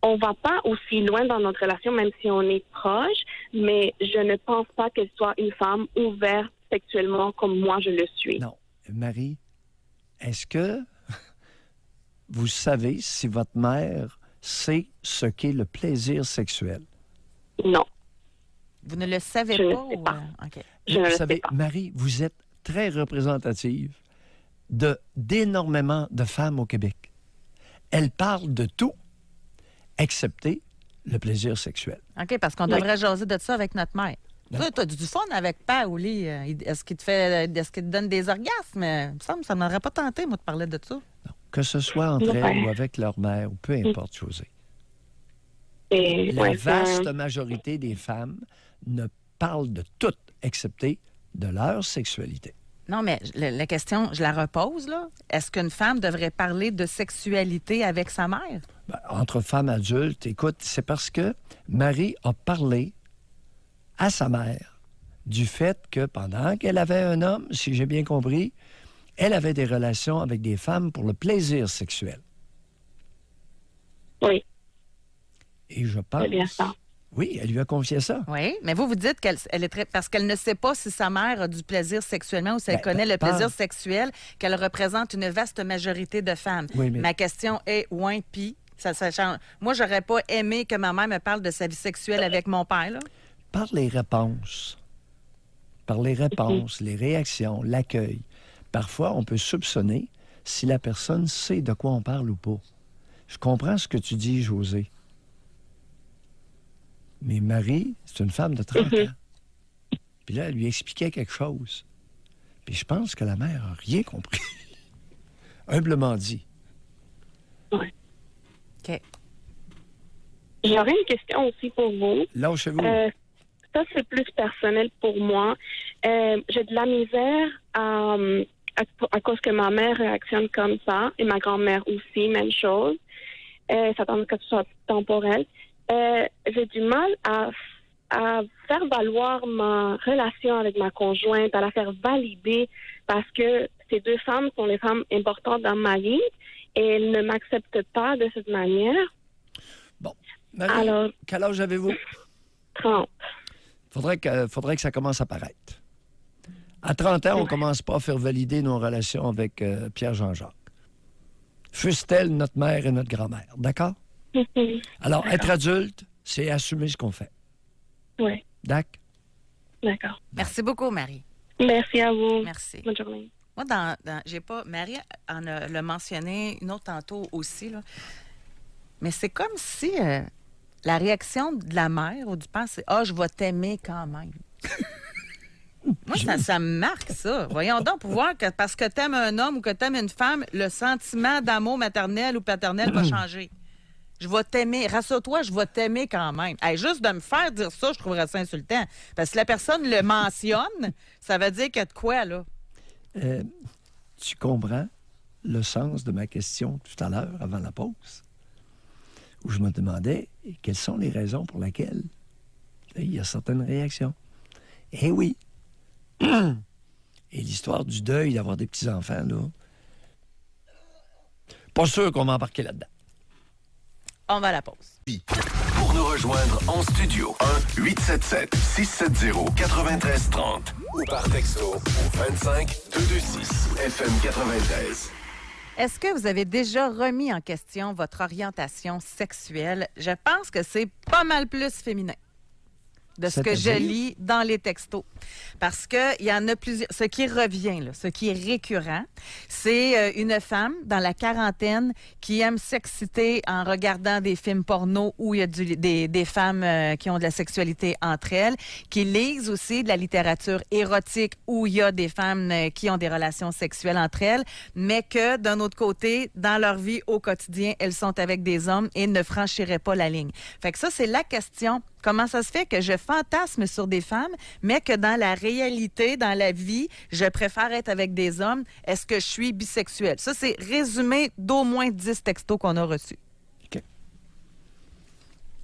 On va pas aussi loin dans notre relation, même si on est proche, mais je ne pense pas qu'elle soit une femme ouverte sexuellement comme moi je le suis. Non. Marie, est-ce que vous savez si votre mère sait ce qu'est le plaisir sexuel? Non. Vous ne le savez Je pas? ne sais pas. OK. Je ne Vous le savez, sais pas. Marie, vous êtes très représentative d'énormément de femmes au Québec. Elles parlent de tout, excepté le plaisir sexuel. OK, parce qu'on devrait jaser de ça avec notre mère. Toi, tu as du fun avec Pa au lit. Est-ce qu'il te donne des orgasmes? Il me semble que ça ne m'aurait pas tenté, moi, de parler de ça. Non. Que ce soit entre elles ou avec leur mère, ou peu importe, Josée. La vaste majorité des femmes ne parlent de tout, excepté de leur sexualité. Non, mais la question, je la repose, là. Est-ce qu'une femme devrait parler de sexualité avec sa mère? Ben, entre femmes adultes, écoute, c'est parce que Marie a parlé à sa mère du fait que pendant qu'elle avait un homme, si j'ai bien compris, elle avait des relations avec des femmes pour le plaisir sexuel. Oui. Et je pense... C'est bien ça. Oui, elle lui a confié ça. Oui, mais vous dites qu'elle est très... Parce qu'elle ne sait pas si sa mère a du plaisir sexuellement ou si elle connaît le plaisir sexuel, qu'elle représente une vaste majorité de femmes. Oui, mais... Ma question est, puis, ça change. Moi, j'aurais pas aimé que ma mère me parle de sa vie sexuelle avec mon père, là. Par les réponses, les réactions, l'accueil, parfois, on peut soupçonner si la personne sait de quoi on parle ou pas. Je comprends ce que tu dis, Josée. Mais Marie, c'est une femme de 30 ans. Puis là, elle lui expliquait quelque chose. Puis je pense que la mère n'a rien compris. Humblement dit. Oui. OK. J'aurais une question aussi pour vous. Lâchez-vous. Ça, c'est plus personnel pour moi. J'ai de la misère à cause que ma mère réactionne comme ça, et ma grand-mère aussi, même chose. Ça tend que ce soit temporel. J'ai du mal à faire valoir ma relation avec ma conjointe, à la faire valider, parce que ces deux femmes sont les femmes importantes dans ma vie, et elles ne m'acceptent pas de cette manière. Bon. Marie, alors, quel âge avez-vous? 30. Faudrait que ça commence à paraître. À 30 ans, on ne commence pas à faire valider nos relations avec Pierre Jean-Jacques. Fussent-elles notre mère et notre grand-mère, d'accord? Alors, être adulte, c'est assumer ce qu'on fait. Oui. D'accord? Merci beaucoup, Marie. Merci à vous. Merci. Bonne journée. Moi, j'ai pas... Marie en a l'a mentionné une autre tantôt aussi, là. Mais c'est comme si la réaction de la mère ou du père, c'est « Ah, je vais t'aimer quand même ». Moi, ça me marque, ça. Voyons donc, pour voir que parce que t'aimes un homme ou que t'aimes une femme, le sentiment d'amour maternel ou paternel va changer. Je vais t'aimer. Rassure-toi, je vais t'aimer quand même. Hey, juste de me faire dire ça, je trouverais ça insultant. Parce que si la personne le mentionne, ça veut dire qu'il y a de quoi, là. Tu comprends le sens de ma question tout à l'heure, avant la pause, où je me demandais quelles sont les raisons pour lesquelles il y a certaines réactions. Eh oui. Et l'histoire du deuil, d'avoir des petits-enfants, là, pas sûr qu'on va embarquer là-dedans. On va à la pause. Pour nous rejoindre en studio, 1-877-670-9330 ou par texto au 25-226 FM 93. Est-ce que vous avez déjà remis en question votre orientation sexuelle? Je pense que c'est pas mal plus féminin de ce que je lis dans les textos. Parce qu'il y en a plusieurs. Ce qui revient, là, ce qui est récurrent, c'est une femme dans la quarantaine qui aime s'exciter en regardant des films porno où il y a des femmes qui ont de la sexualité entre elles, qui lisent aussi de la littérature érotique où il y a des femmes qui ont des relations sexuelles entre elles, mais que, d'un autre côté, dans leur vie au quotidien, elles sont avec des hommes et ne franchiraient pas la ligne. Fait que ça, c'est la question. Comment ça se fait que je fantasme sur des femmes, mais que dans la réalité, dans la vie, je préfère être avec des hommes? Est-ce que je suis bisexuelle? Ça, c'est résumé d'au moins 10 textos qu'on a reçus. OK.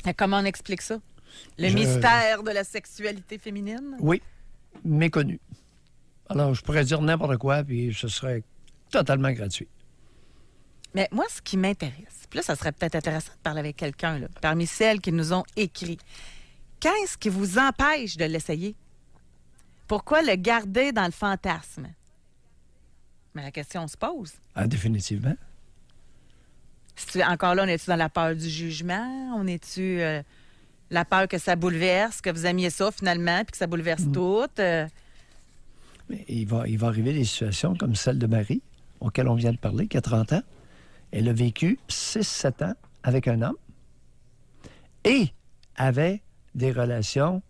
Et comment on explique ça? Le mystère de la sexualité féminine? Oui, méconnu. Alors, je pourrais dire n'importe quoi, puis ce serait totalement gratuit. Mais moi, ce qui m'intéresse, puis là, ça serait peut-être intéressant de parler avec quelqu'un, là, parmi celles qui nous ont écrit. Qu'est-ce qui vous empêche de l'essayer? Pourquoi le garder dans le fantasme? Mais la question se pose. Ah, définitivement. Encore là, on est-tu dans la peur du jugement? On est-tu la peur que ça bouleverse, que vous aimiez ça finalement, puis que ça bouleverse tout? Mais il va arriver des situations comme celle de Marie, auquel on vient de parler, qui a 30 ans. Elle a vécu 6-7 ans avec un homme et avait des relations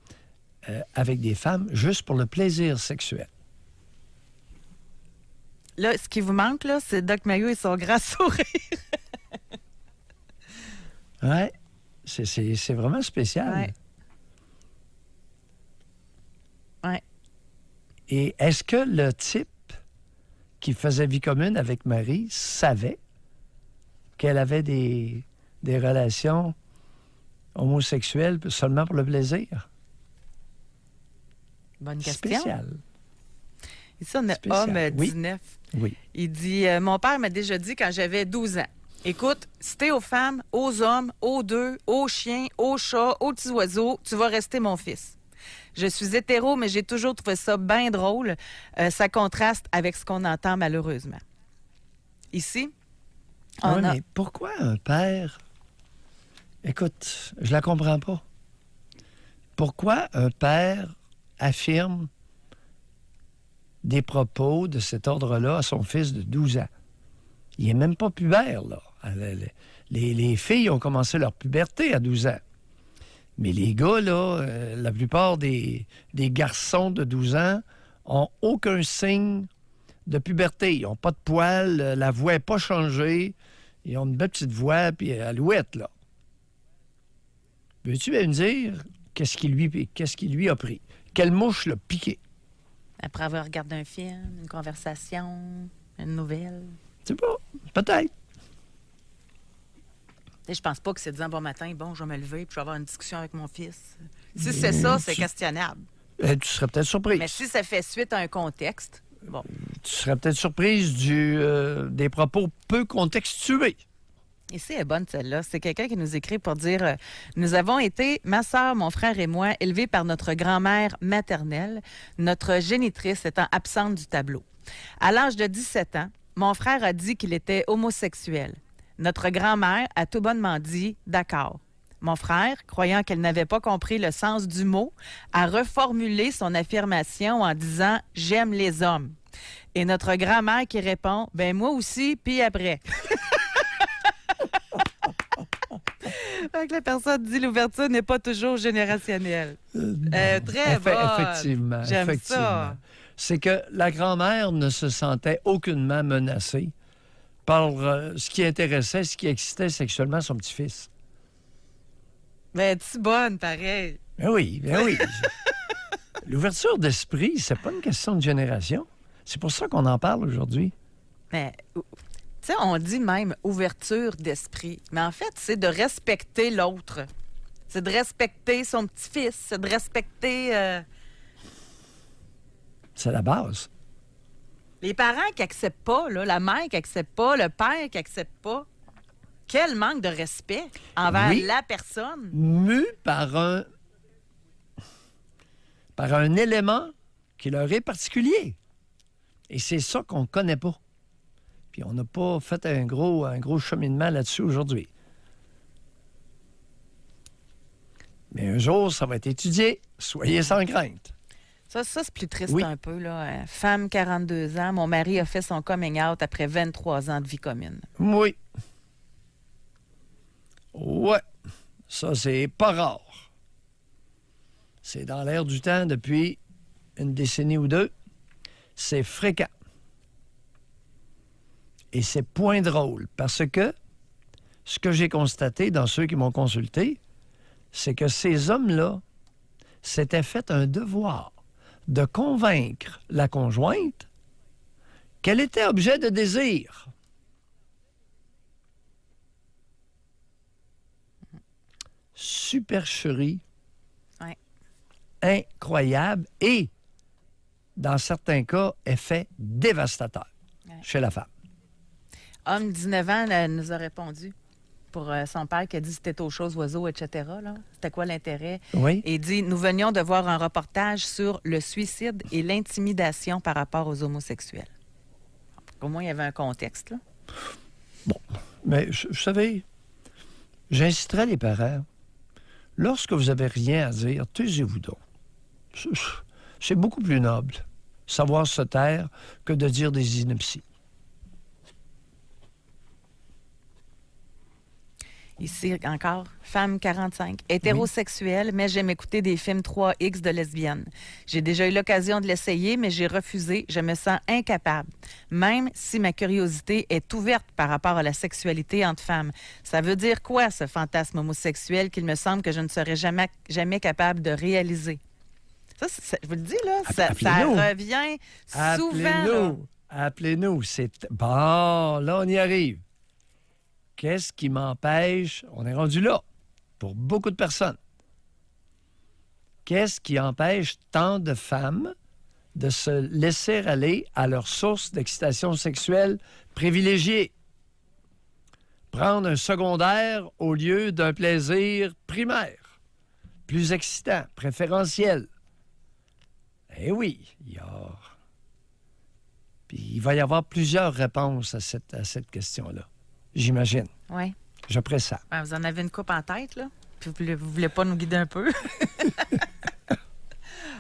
avec des femmes juste pour le plaisir sexuel. Là, ce qui vous manque, là, c'est Doc Mayo et son grand sourire. Oui, c'est vraiment spécial. Oui. Ouais. Et est-ce que le type qui faisait vie commune avec Marie savait qu'elle avait des relations homosexuelles seulement pour le plaisir? Bonne question. Spécial. Ici, on a Spécial. Homme 19. Oui. Il dit mon père m'a déjà dit quand j'avais 12 ans. Écoute, si t'es aux femmes, aux hommes, aux deux, aux chiens, aux chats, aux petits oiseaux, tu vas rester mon fils. Je suis hétéro, mais j'ai toujours trouvé ça bien drôle. Ça contraste avec ce qu'on entend malheureusement. Ici, on a... Mais pourquoi un père... Écoute, je la comprends pas. Pourquoi un père affirme des propos de cet ordre-là à son fils de 12 ans? Il n'est même pas pubère, là. Les filles ont commencé leur puberté à 12 ans. Mais les gars, là, la plupart des garçons de 12 ans ont aucun signe de puberté. Ils n'ont pas de poils, la voix n'est pas changée. Ils ont une belle petite voix, puis alouette, là. Veux-tu bien me dire qu'est-ce qui lui a pris? Quelle mouche l'a piqué? Après avoir regardé un film, une conversation, une nouvelle. Je sais pas. Peut-être. Je pense pas que c'est disant bon matin, bon, je vais me lever puis je vais avoir une discussion avec mon fils. Si c'est ça, c'est questionnable. Tu serais peut-être surprise. Mais si ça fait suite à un contexte, bon. Tu serais peut-être surprise des propos peu contextués. Ici, elle est bonne, celle-là. C'est quelqu'un qui nous écrit pour dire nous avons été, ma sœur, mon frère et moi, élevés par notre grand-mère maternelle, notre génitrice étant absente du tableau. À l'âge de 17 ans, mon frère a dit qu'il était homosexuel. Notre grand-mère a tout bonnement dit « d'accord ». Mon frère, croyant qu'elle n'avait pas compris le sens du mot, a reformulé son affirmation en disant « j'aime les hommes ». Et notre grand-mère qui répond « ben moi aussi, puis après ». Donc, la personne dit l'ouverture n'est pas toujours générationnelle. Très bonne. Effectivement. J'aime ça. C'est que la grand-mère ne se sentait aucunement menacée par ce qui intéressait, ce qui excitait sexuellement son petit-fils. Ben, tu bonne, pareil. Ben oui. L'ouverture d'esprit, c'est pas une question de génération. C'est pour ça qu'on en parle aujourd'hui. Mais, tu sais, on dit même ouverture d'esprit. Mais en fait, c'est de respecter l'autre. C'est de respecter son petit-fils. C'est de respecter... C'est la base. Les parents qui n'acceptent pas, là, la mère qui n'accepte pas, le père qui n'accepte pas, quel manque de respect envers la personne. Mu par un élément qui leur est particulier. Et c'est ça qu'on ne connaît pas. Puis on n'a pas fait un gros cheminement là-dessus aujourd'hui. Mais un jour, ça va être étudié. Soyez sans crainte. Ça c'est plus triste un peu. Là. Femme, 42 ans. Mon mari a fait son coming out après 23 ans de vie commune. Oui. Ouais. Ça, c'est pas rare. C'est dans l'air du temps depuis une décennie ou deux. C'est fréquent. Et c'est point drôle parce que ce que j'ai constaté dans ceux qui m'ont consulté, c'est que ces hommes-là s'étaient fait un devoir de convaincre la conjointe qu'elle était objet de désir. Supercherie. Ouais. Incroyable et, dans certains cas, effet dévastateur chez la femme. Homme, 19 ans, elle nous a répondu pour son père qui a dit c'était aux choses, oiseaux, etc. là. C'était quoi l'intérêt? Oui. Et il dit, nous venions de voir un reportage sur le suicide et l'intimidation par rapport aux homosexuels. Au moins, il y avait un contexte, là. Bon, mais vous savez, j'inciterais les parents, lorsque vous n'avez rien à dire, taisez-vous donc. C'est beaucoup plus noble, savoir se taire, que de dire des inepties. Ici, encore, femme 45, hétérosexuelle, mais j'aime écouter des films 3X de lesbiennes. J'ai déjà eu l'occasion de l'essayer, mais j'ai refusé. Je me sens incapable, même si ma curiosité est ouverte par rapport à la sexualité entre femmes. Ça veut dire quoi, ce fantasme homosexuel qu'il me semble que je ne serais jamais capable de réaliser? Ça, je vous le dis, là, ça revient souvent. Appelez-nous. Bon, là, on y arrive. Qu'est-ce qui m'empêche? On est rendu là, pour beaucoup de personnes. Qu'est-ce qui empêche tant de femmes de se laisser aller à leur source d'excitation sexuelle privilégiée? Prendre un secondaire au lieu d'un plaisir primaire, plus excitant, préférentiel. Eh oui, Puis il va y avoir plusieurs réponses à cette question-là. J'imagine. Oui. Je pressens. Vous en avez une coupe en tête, là? Puis vous voulez pas nous guider un peu?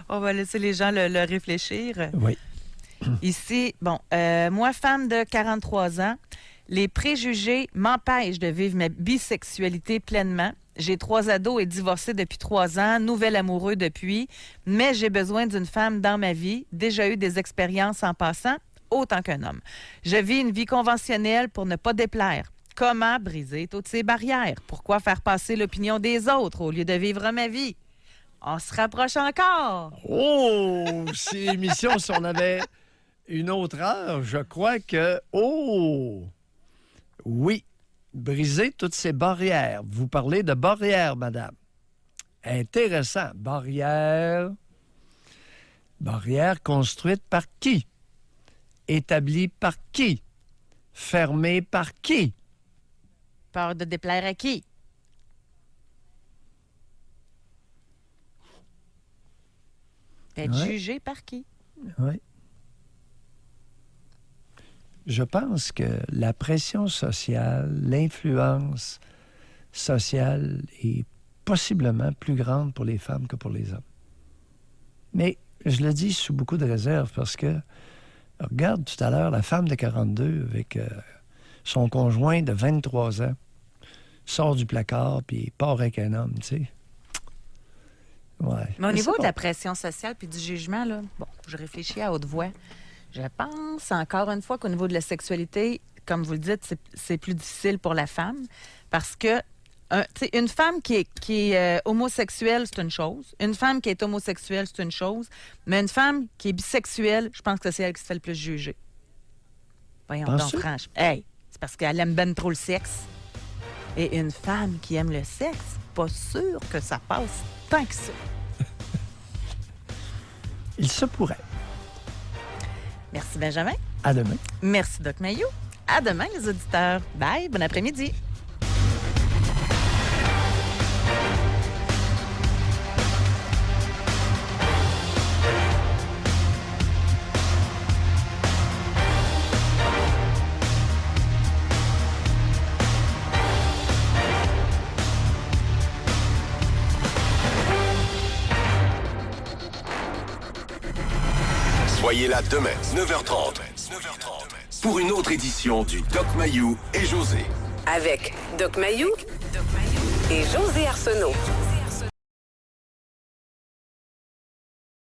On va laisser les gens le réfléchir. Oui. Ici, moi, femme de 43 ans, les préjugés m'empêchent de vivre ma bisexualité pleinement. J'ai 3 ados et divorcé depuis 3 ans, nouvel amoureux depuis, mais j'ai besoin d'une femme dans ma vie, déjà eu des expériences en passant, autant qu'un homme. Je vis une vie conventionnelle pour ne pas déplaire. Comment briser toutes ces barrières? Pourquoi faire passer l'opinion des autres au lieu de vivre ma vie? On se rapproche encore. Oh! Si l'émission, si on avait une autre heure, je crois que... Oh! Oui, briser toutes ces barrières. Vous parlez de barrières, madame. Intéressant. Barrières construites par qui? Établi par qui? Fermé par qui? Peur de déplaire à qui? D'être jugé par qui? Oui. Je pense que la pression sociale, l'influence sociale est possiblement plus grande pour les femmes que pour les hommes. Mais je le dis sous beaucoup de réserve parce que regarde tout à l'heure, la femme de 42 avec son conjoint de 23 ans sort du placard puis part avec un homme, tu sais. Ouais. Mais au niveau de la pression sociale puis du jugement, là, je réfléchis à haute voix. Je pense encore une fois qu'au niveau de la sexualité, comme vous le dites, c'est plus difficile pour la femme parce que une femme qui est homosexuelle, c'est une chose. Une femme qui est homosexuelle, c'est une chose. Mais une femme qui est bisexuelle, je pense que c'est elle qui se fait le plus juger. Voyons donc, franchement. Hey, c'est parce qu'elle aime ben trop le sexe. Et une femme qui aime le sexe, pas sûr que ça passe tant que ça. Il se pourrait. Merci, Benjamin. À demain. Merci, Doc Mayou. À demain, les auditeurs. Bye, bon après-midi. Soyez là demain, 9h30, pour une autre édition du Doc Mayou et José. Avec Doc Mayou et José Arsenault.